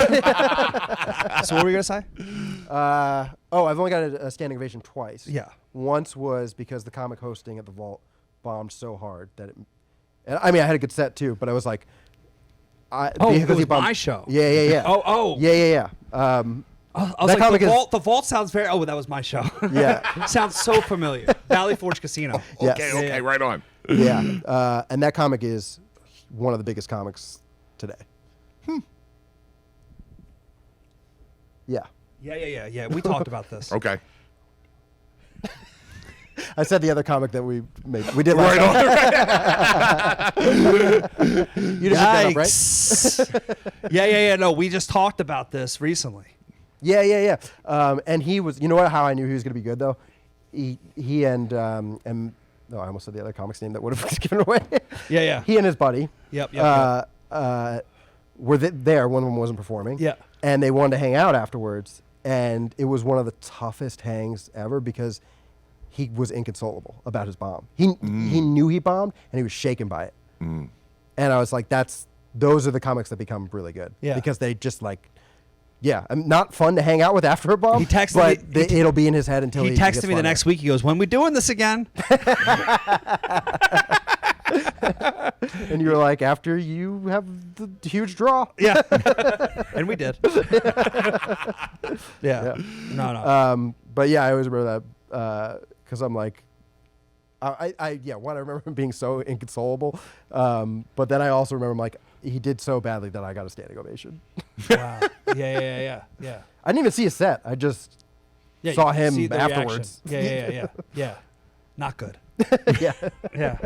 So what were you gonna say? I've only got a standing ovation twice. Yeah. Once was because the comic hosting at the vault bombed so hard that and I mean I had a good set too, but I was like, it because was he bombed- my show. Yeah. Oh. Yeah. I was That like, comic is- the vault sounds very. Oh, that was my show. Yeah. Sounds so familiar. Valley Forge Casino. Yes. Okay, right on. Yeah. And that comic is one of the biggest comics today. Yeah. Yeah. We talked about this. Okay. I said the other comic that we made. We did last time. You just looked that up, right? Yikes. Yeah. No, we just talked about this recently. Yeah. And he was. You know what? How I knew he was going to be good though. He and no, I almost said the other comic's name that would have given away. Yeah. He and his buddy. Yep. Were there. One of them wasn't performing. Yeah. And they wanted to hang out afterwards, and it was one of the toughest hangs ever because he was inconsolable about his bomb. He knew he bombed, and he was shaken by it. And I was like, those are the comics that become really good. Yeah. Because they just like, not fun to hang out with after a bomb. He texted but me. it'll be in his head until He he texted gets me the funnier. next week. He goes, "When we doing this again?" And you were like, after you have the huge draw. Yeah. And we did. Yeah. No. But yeah, I always remember that because I'm like, I remember him being so inconsolable. But then I also remember him like, he did so badly that I got a standing ovation. Wow. Yeah. I didn't even see a set. I just Yeah, saw you can see him the afterwards. reaction. Yeah. Not good. Yeah. Yeah.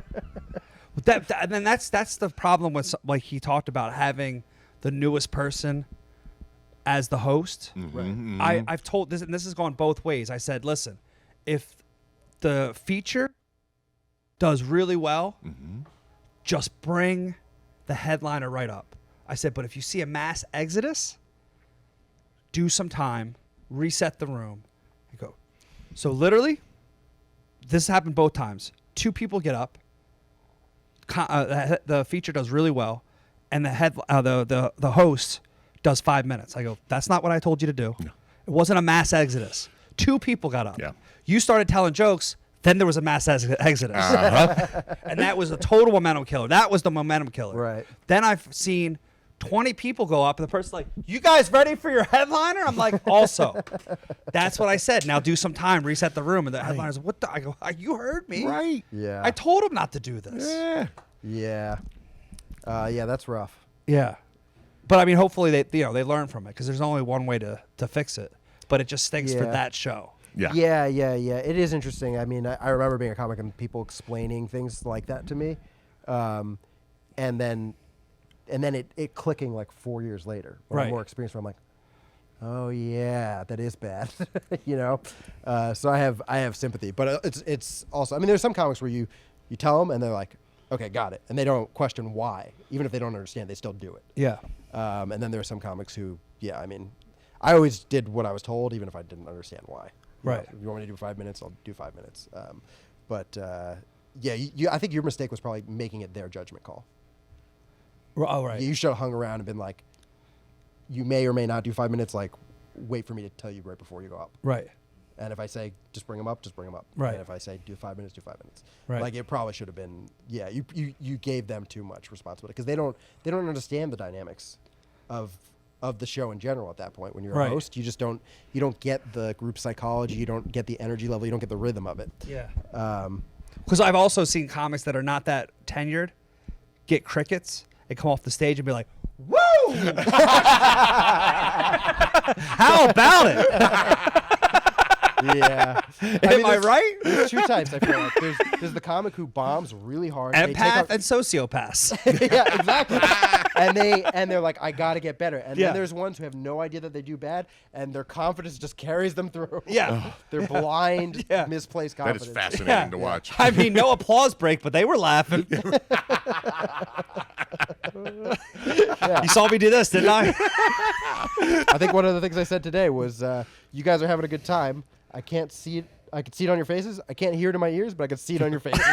And then that's the problem with, like he talked about, having the newest person as the host. I've told this, and this has gone both ways. I said, listen, if the feature does really well, just bring the headliner right up. I said, but if you see a mass exodus, do some time, reset the room. I go. So literally, this happened both times. 2 people get up. The feature does really well, and the host does 5 minutes. I go, that's not what I told you to do. No. It wasn't a mass exodus. 2 people got up. Yeah. You started telling jokes, then there was a mass exodus. And that was a total momentum killer. That was the momentum killer. Right. Then I've seen 20 people go up, and the person's like, you guys ready for your headliner? I'm like, also. That's what I said. Now do some time, reset the room. And the headliner's like, what the? I go, you heard me. Right. Yeah. I told him not to do this. Yeah. Yeah, that's rough. Yeah. But I mean, hopefully they learn from it, because there's only one way to fix it. But it just stinks for Yeah. that show. Yeah. Yeah. It is interesting. I mean, I remember being a comic and people explaining things like that to me. And then it clicking like 4 years later. When I'm Right. more experienced, where I'm like, oh yeah, that is bad. So I have sympathy, but it's also, I mean, there's some comics where you tell them and they're like, okay, got it, and they don't question why. Even if they don't understand, they still do it. Yeah. And then there are some comics who, I mean, I always did what I was told, even if I didn't understand why. Right. If you want me to do 5 minutes, I'll do 5 minutes. I think your mistake was probably making it their judgment call. Oh, right. You should have hung around and been like, you may or may not do 5 minutes, like, wait for me to tell you right before you go up. Right. And if I say, just bring them up, just bring them up. Right. And if I say, do 5 minutes, do 5 minutes. Right. Like, it probably should have been, you gave them too much responsibility, because they don't understand the dynamics of the show in general at that point. When you're Right. a host, you don't get the group psychology, you don't get the energy level, you don't get the rhythm of it. Yeah. Because I've also seen comics that are not that tenured get crickets and come off the stage and be like, woo! How about it? Yeah. Am I right? There's 2 types, I feel like. There's the comic who bombs really hard. They take Empath up- and sociopaths. Yeah, exactly. and they're like, I gotta get better. And Yeah. then there's ones who have no idea that they do bad, and their confidence just carries them through. Yeah. They're blind, Yeah. misplaced That confidence. is fascinating Yeah. to watch. I mean, no applause break, but they were laughing. You saw me do this, didn't I? I think one of the things I said today was, you guys are having a good time. I can't see it. I can see it on your faces. I can't hear it in my ears, but I can see it on your faces.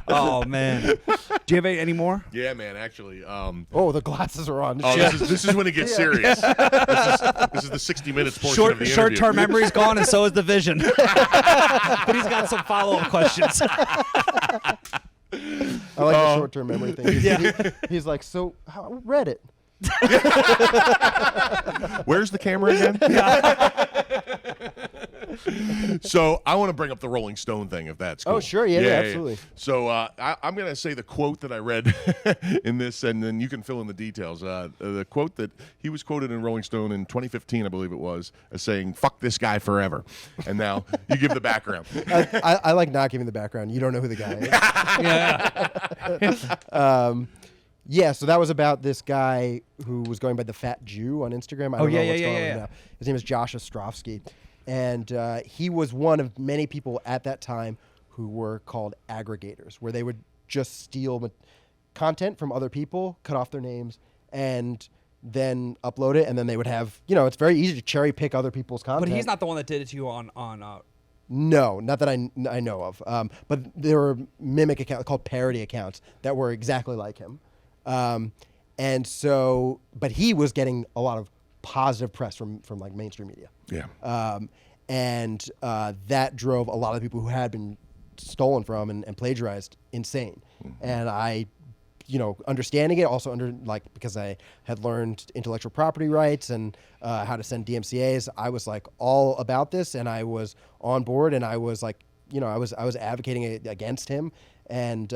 Oh, man. Do you have any more? Yeah, man. Actually, Oh, the glasses are on. this is when it gets serious. This is the 60 minutes portion of the interview. Short-term memory's gone, and so is the vision. But he's got some follow-up questions. I like the short-term memory thing. He's like, so Reddit. Where's the camera again? So I want to bring up the Rolling Stone thing, if that's cool. Oh, sure. Yeah, absolutely. So I'm going to say the quote that I read in this, and then you can fill in the details. The quote that he was quoted in Rolling Stone in 2015, I believe it was, as saying, "Fuck this guy forever." And now you give the background. I like not giving the background. You don't know who the guy is. Yeah, so that was about this guy who was going by the Fat Jew on Instagram. I don't know what's going on with him now. His name is Josh Ostrovsky. And he was one of many people at that time who were called aggregators, where they would just steal content from other people, cut off their names, and then upload it. And then they would have, it's very easy to cherry pick other people's content. But he's not the one that did it to you on No, not that I know of. But there were mimic accounts called parody accounts that were exactly like him. And so, but he was getting a lot of positive press from like mainstream media. Yeah. And that drove a lot of people who had been stolen from and plagiarized insane. Mm-hmm. And I, understanding it also because I had learned intellectual property rights and how to send DMCAs, I was like all about this, and I was on board, and I was like, I was advocating against him and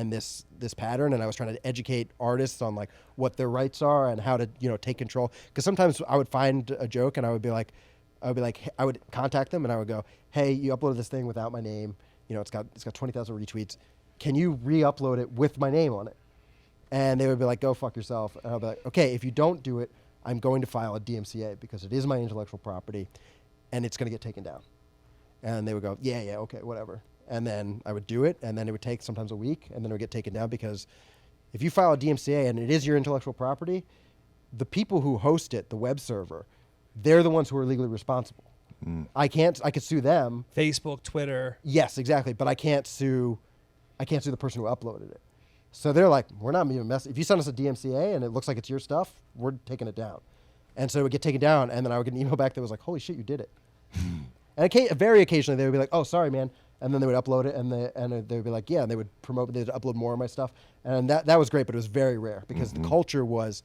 this pattern, and I was trying to educate artists on like what their rights are and how to take control. Because sometimes I would find a joke and I would contact them and I would go, "Hey, you uploaded this thing without my name. It's got 20,000 retweets. Can you re-upload it with my name on it?" And they would be like, "Go fuck yourself." And I'll be like, "Okay, if you don't do it, I'm going to file a DMCA because it is my intellectual property, and it's going to get taken down." And they would go, "Yeah, okay, whatever." And then I would do it, and then it would take sometimes a week, and then it would get taken down because if you file a DMCA and it is your intellectual property, the people who host it, the web server, they're the ones who are legally responsible. Mm. I could sue them. Facebook, Twitter. Yes, exactly. But I can't sue the person who uploaded it. So they're like, "We're not even messing. If you send us a DMCA and it looks like it's your stuff, we're taking it down." And so it would get taken down, and then I would get an email back that was like, "Holy shit, you did it." And very occasionally they would be like, "Oh, sorry, man." And then they would upload it, and they would be like, "Yeah," and they would promote. They'd upload more of my stuff, and that was great. But it was very rare because the culture was,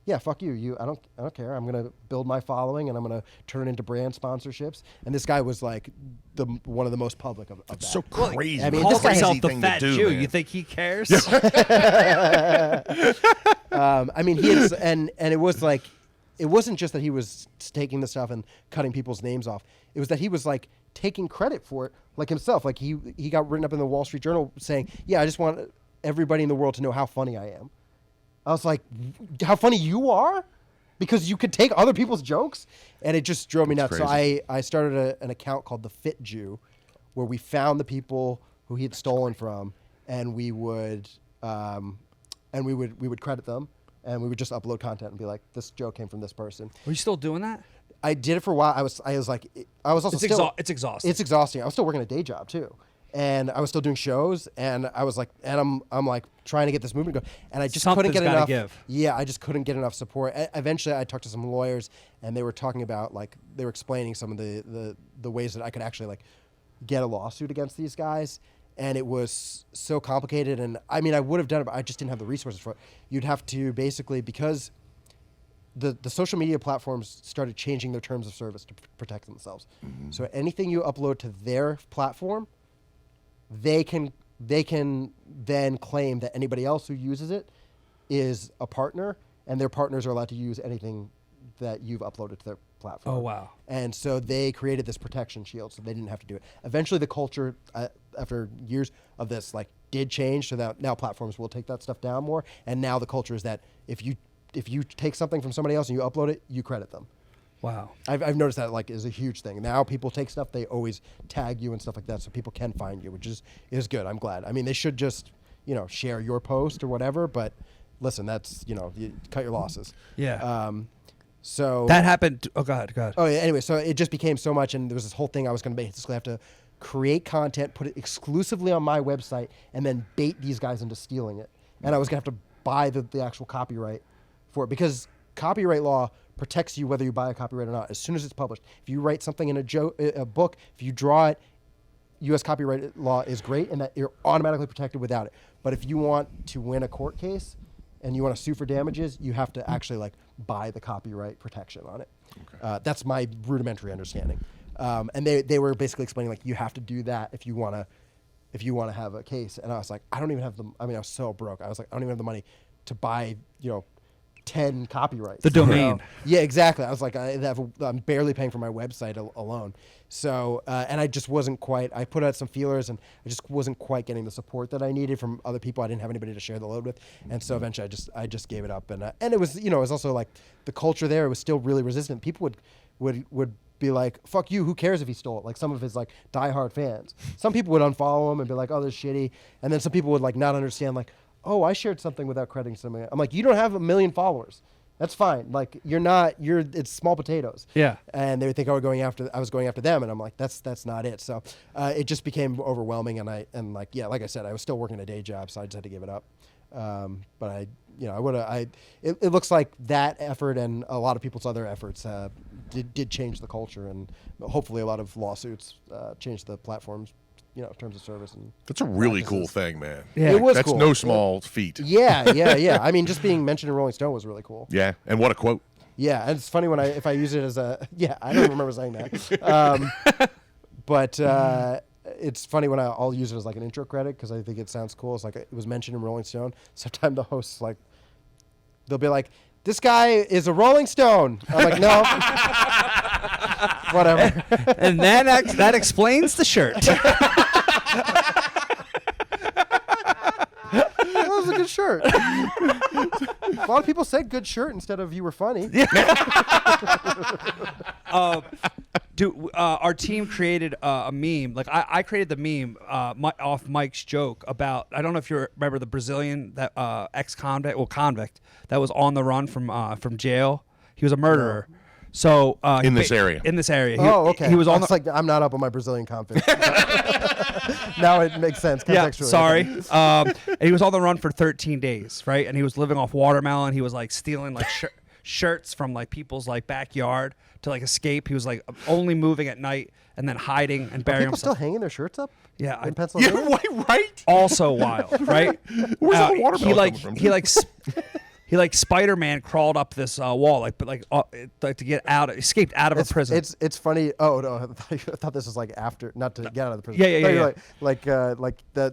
"Yeah, fuck you. I don't care. I'm gonna build my following, and I'm gonna turn it into brand sponsorships." And this guy was like one of the most public of that. So crazy. I mean, Calls this guy himself the thing Fat to do, Jew. man. You think he cares? I mean, he is, and it was like, it wasn't just that he was taking the stuff and cutting people's names off. It was that he was like taking credit for it, like himself. Like he got written up in the Wall Street Journal saying, "Yeah, I just want everybody in the world to know how funny I am." I was like, "How funny you are?" Because you could take other people's jokes, and it just drove me nuts. Crazy. So I started an account called the Fit Jew, where we found the people who he had stolen from, and we would credit them, and we would just upload content and be like, "This joke came from this person." Are you still doing that? I did it for a while. I was also It's exhausting. It's exhausting. I was still working a day job too, and I was still doing shows. And I was like, I'm like trying to get this movement going, and I just couldn't get Something's gotta enough. give. Yeah, I just couldn't get enough support. Eventually, I talked to some lawyers, and they were talking about like they were explaining some of the ways that I could actually like get a lawsuit against these guys. And it was so complicated. And I mean, I would have done it, but I just didn't have the resources for it. You'd have to basically, because the social media platforms started changing their terms of service to protect themselves. Mm-hmm. So anything you upload to their platform, they can then claim that anybody else who uses it is a partner, and their partners are allowed to use anything that you've uploaded to their platform. Oh, wow. And so they created this protection shield, so they didn't have to do it. Eventually, the culture, after years of this, like did change, so that now platforms will take that stuff down more. And now the culture is that if you take something from somebody else and you upload it, you credit them. Wow. I've noticed that like is a huge thing. Now people take stuff, they always tag you and stuff like that, so people can find you, which is good. I'm glad. I mean, they should just share your post or whatever. But listen, that's you cut your losses. Yeah. So that happened. Oh, go ahead. Oh yeah. Anyway, so it just became so much, and there was this whole thing. I was going to basically have to create content, put it exclusively on my website, and then bait these guys into stealing it. And I was going to have to buy the actual copyright for it, because copyright law protects you whether you buy a copyright or not. As soon as it's published, if you write something in a book, if you draw it, U.S. copyright law is great, and that you're automatically protected without it. But if you want to win a court case and you want to sue for damages, you have to actually like buy the copyright protection on it. Okay. That's my rudimentary understanding. And they were basically explaining like you have to do that if you want to have a case. And I was like, I don't even have I was so broke. I was like, I don't even have the money to buy 10 copyrights. The domain. Yeah, exactly. I was like, I'm barely paying for my website alone. So, and I just wasn't quite, I put out some feelers and I just wasn't quite getting the support that I needed from other people. I didn't have anybody to share the load with. And so eventually I just gave it up. And it was, it was also like the culture there, it was still really resistant. People would be like, fuck you, who cares if he stole it? Like some of his like diehard fans. Some people would unfollow him and be like, oh, this is shitty. And then some people would like not understand like, oh, I shared something without crediting somebody. I'm like, you don't have 1 million followers. That's fine. Like it's small potatoes. Yeah. And they would think I was going after them, and I'm like, that's not it. So it just became overwhelming, and like I said, I was still working a day job, so I just had to give it up. But it looks like that effort and a lot of people's other efforts did change the culture, and hopefully a lot of lawsuits changed the platforms. Terms of service and that's a really practices. cool thing, man. Yeah. It was That's cool. no small feat. Yeah. I mean, just being mentioned in Rolling Stone was really cool. Yeah, and what a quote. Yeah, and it's funny if I use it as a I don't remember saying that. But it's funny when I'll use it as like an intro credit because I think it sounds cool. It's like it was mentioned in Rolling Stone. Sometimes the hosts they'll be like, "This guy is a Rolling Stone." I'm like, "No." Whatever. And that explains the shirt. That was a good shirt. A lot of people said good shirt instead of you were funny. Our team created a meme. Like I created the meme off Mike's joke about. I don't know if you remember the Brazilian that convict that was on the run from jail. He was a murderer. So In this area. Oh, okay. He was on like I'm not up on my Brazilian conflict. Now it makes sense contextually. Yeah, sorry. And he was on the run for 13 days, right? And he was living off watermelon. He was like stealing like shirts from like people's like backyard to like escape. He was like only moving at night and then hiding and burying People still himself. hanging their shirts up? Yeah, In Pennsylvania? right? also wild, right? Where's all the watermelon coming from? He like Spider-Man crawled up this wall, like to get out, escaped out of a prison. It's funny. Oh no, I thought this was like after, not to get out of the prison. Yeah. I thought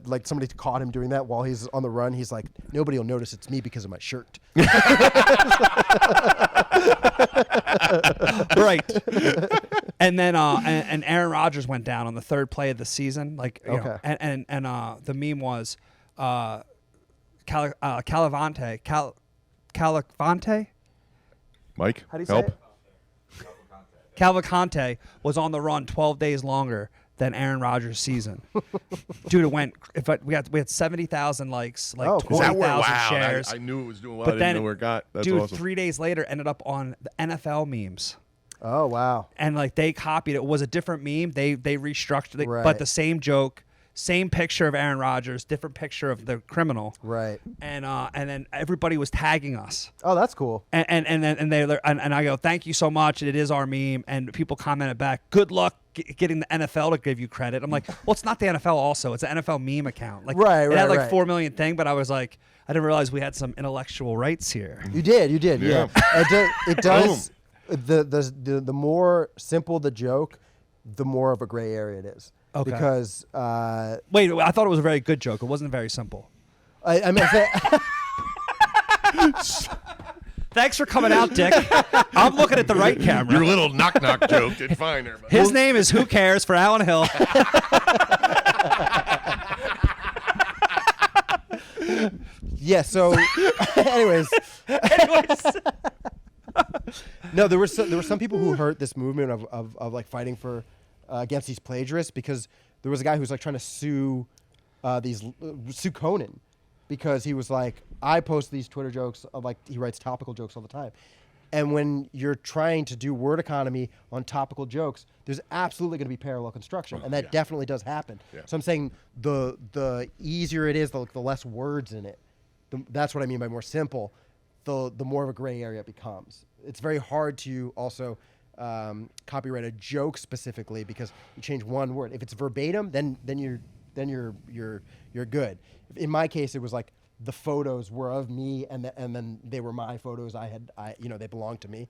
like somebody caught him doing that while he's on the run. He's like, nobody will notice it's me because of my shirt. Right. And then and Aaron Rodgers went down on the third play of the season. Like and the meme was Calavante. Mike, How do you say help. it? Cavalcante was on the run 12 days longer than Aaron Rodgers' season. Dude, it went. We had 70,000 likes, like Oh, cool. Is that 20,000 shares. I knew it was doing well. But I then, didn't know where it got. That's dude, awesome. 3 days later, ended up on the NFL memes. Oh wow. And like they copied it. It was a different meme. They restructured it, Right. but the same joke, same picture of Aaron Rodgers, different picture of the criminal. Right. And then everybody was tagging us. Oh, that's cool. And I go, thank you so much. It is our meme. And people commented back, good luck getting the NFL to give you credit. I'm like, well, it's not the NFL. Also, it's an NFL meme account. Like, Right, it had like right. 4 million thing, but I was like, I didn't realize we had some intellectual rights here. You did. Yeah. It does. Boom. The more simple the joke, the more of a gray area it is. Okay. Because Wait, I thought it was a very good joke. It wasn't very simple. I mean, Thanks for coming out, Dick. I'm looking at the right camera. Your little knock joke did fine there, buddy. His name is Who Cares for Alan Hill. yeah. So, anyways. No, there were some people who hurt this movement of like fighting for against these plagiarists because there was a guy who was like trying to sue sue Conan because he was like, I post these Twitter jokes of like he writes topical jokes all the time. And when you're trying to do word economy on topical jokes, there's absolutely going to be parallel construction, and that definitely does happen. Yeah. So I'm saying the easier it is, the less words in it. That's what I mean by more simple. The more of a gray area it becomes. It's very hard to also copyright a joke specifically because you change one word. If it's verbatim, then you're good. In my case, it was like the photos were of me, and then they were my photos. They belonged to me.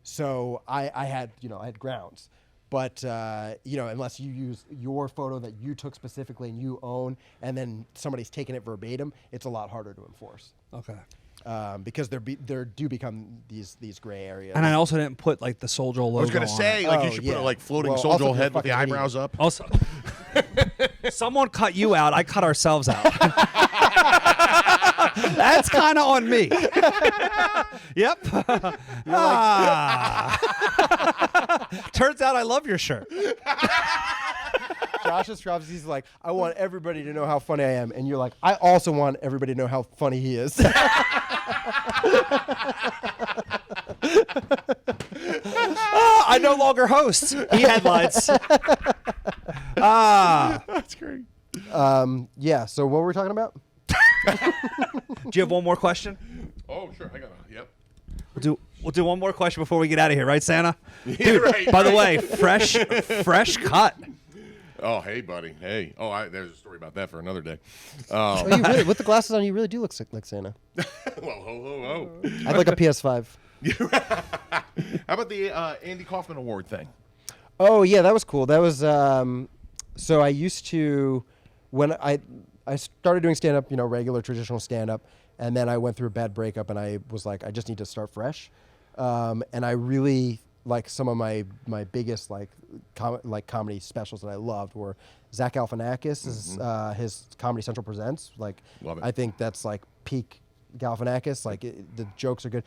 So I had grounds. But unless you use your photo that you took specifically and you own, and then somebody's taken it verbatim, it's a lot harder to enforce. Okay. Because there do become these gray areas. And I also didn't put like the Soul Joel logo. I was gonna on say, it. like, Oh, you should put yeah. a like floating Well, Soul also Joel if you're head with the fucking eyebrows up. Also, someone cut you out. I cut ourselves out. That's kind of on me. Yep. Turns out I love your shirt. Josh's drops. He's like, I want everybody to know how funny I am, and you're like, I also want everybody to know how funny he is. I no longer host. He headlines. That's great. Yeah. So what were we talking about? Do you have one more question? Oh, sure. I got it. Yep. We'll do one more question before we get out of here, right, Santa? Dude, right. By the way, fresh cut. Oh, hey, buddy. Hey. Oh, there's a story about that for another day. Oh, you really, with the glasses on, you really do look like Santa. Well, ho. I'd like a PS5. How about the Andy Kaufman Award thing? Oh yeah, that was cool. That was so I used to when I started doing stand up, regular traditional stand up, and then I went through a bad breakup, and I was like, I just need to start fresh, and I really like some of my biggest comedy specials that I loved were Zach Galifianakis' his Comedy Central Presents. Like, Love it. I think that's like peak Galifianakis. Like the jokes are good.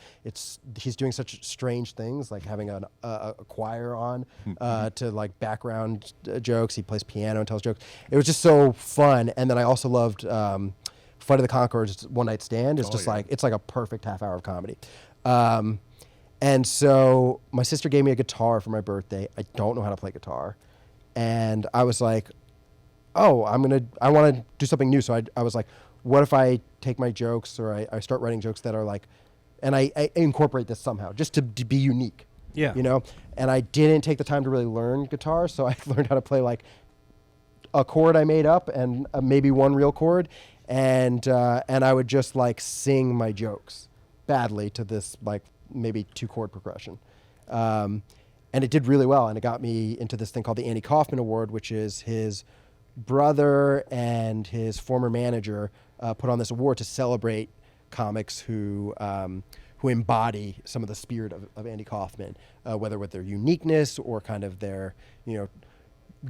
He's doing such strange things, like having a choir on to like background jokes. He plays piano and tells jokes. It was just so fun. And then I also loved Flight of the Conchords One Night Stand. It's just like it's like a perfect half hour of comedy. And so my sister gave me a guitar for my birthday. I don't know how to play guitar, and I was like, oh, I want to do something new. So I was like, what if I take my jokes or I start writing jokes that are like, and I incorporate this somehow just to be unique. Yeah. And I didn't take the time to really learn guitar. So I learned how to play like a chord I made up and maybe one real chord. And I would just like sing my jokes badly to this like maybe 2-chord progression. And it did really well. And it got me into this thing called the Andy Kaufman Award, which is his brother and his former manager put on this award to celebrate comics who embody some of the spirit of Andy Kaufman, whether with their uniqueness or kind of their,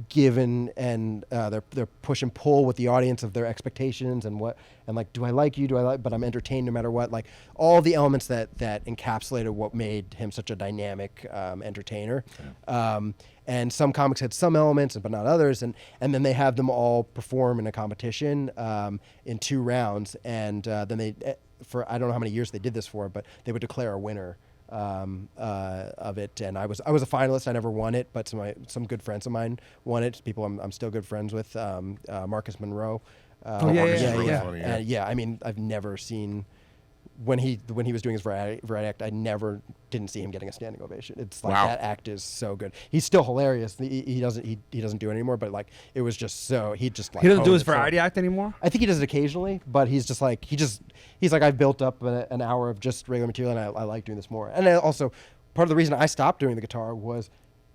given and their push and pull with the audience of their expectations and like, do I like you? But I'm entertained no matter what. Like all the elements that encapsulated what made him such a dynamic entertainer. Yeah. And some comics had some elements, but not others. And then they have them all perform in a competition in 2 rounds. And then they, for I don't know how many years they did this for, but they would declare a winner of it. And I was a finalist. I never won it, but some good friends of mine won it. People I'm still good friends with. Marcus Monroe. Marcus is really funny, And I mean, I've never seen. When he was doing his variety act, I never didn't see him getting a standing ovation. It's like that act is so good. He's still hilarious. He doesn't do it anymore, but like it was just so he doesn't do his variety act anymore. I think he does it occasionally, but he's just like he's like I've built up an hour of just regular material, and I like doing this more. And also part of the reason I stopped doing the guitar was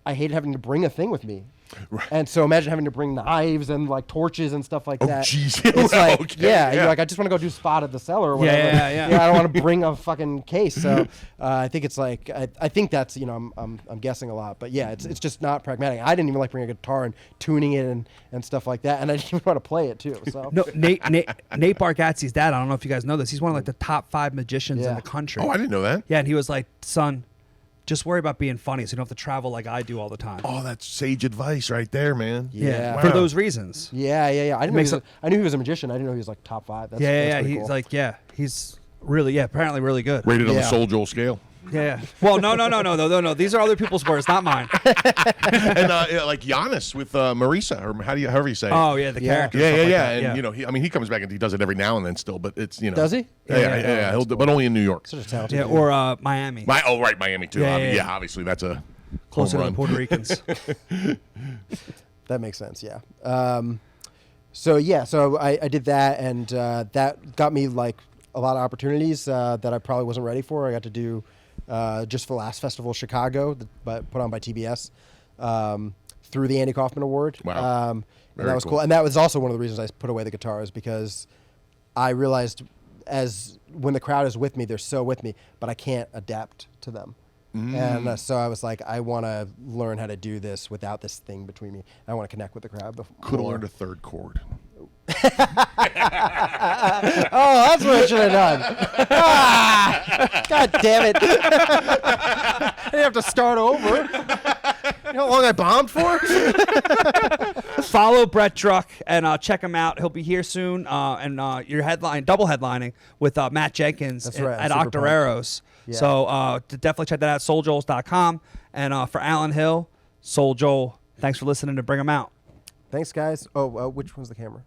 I hated having to bring a thing with me. Right. And so imagine having to bring knives and like torches and stuff like that. Jeez. It's like, Okay, you're like, I just want to go do Spot at the Cellar or whatever. Yeah. I don't want to bring a fucking case. So I think it's like, I think that's, I'm guessing a lot, but yeah, it's just not pragmatic. I didn't even like bringing a guitar and tuning it and stuff like that. And I didn't even want to play it too. So No, Nate Bargatze's dad, I don't know if you guys know this. He's one of like the top 5 magicians in the country. Oh, I didn't know that. Yeah, and he was like, son, just worry about being funny so you don't have to travel like I do all the time. Oh, that's sage advice right there, man. Yeah. Wow. For those reasons. Yeah. I knew he was a magician. I didn't know he was like top 5. That's pretty He's cool. like, he's really, apparently really good. Rated on the Yeah. Soul Joel scale. Yeah. Well, no. These are other people's words, not mine. And like Giannis with Marisa, or however you say it. Oh yeah, the character. Yeah. stuff like that, And he comes back and he does it every now and then still, but it's Does he? Yeah. He'll do, but only in New York. Such a talented Yeah, dude. or Miami. Right, Miami too. Yeah. Obviously that's a Closer home to the run. Puerto Ricans. That makes sense, yeah. So I did that, and that got me like a lot of opportunities that I probably wasn't ready for. I got to do Just for Laughs Festival Chicago, but put on by TBS. through the Andy Kaufman Award. Wow. And Very that was cool. cool. And that was also one of the reasons I put away the guitars, because I realized when the crowd is with me, they're so with me, but I can't adapt to them. And so I was like, I want to learn how to do this without this thing between me. I want to connect with the crowd. Could have learned a third chord. Oh, that's what I should have done. God damn it. I didn't have to start over. You know how long I bombed for? Follow Brett Druck and check him out. He'll be here soon. And you're double headlining with Matt Jenkins That's right, at I'm super Octoreros. Yeah. So definitely check that out, souljoels.com. And for Alan Hill, Soul Joel, thanks for listening to Bring 'Em Out. Thanks, guys. Oh, which one's the camera?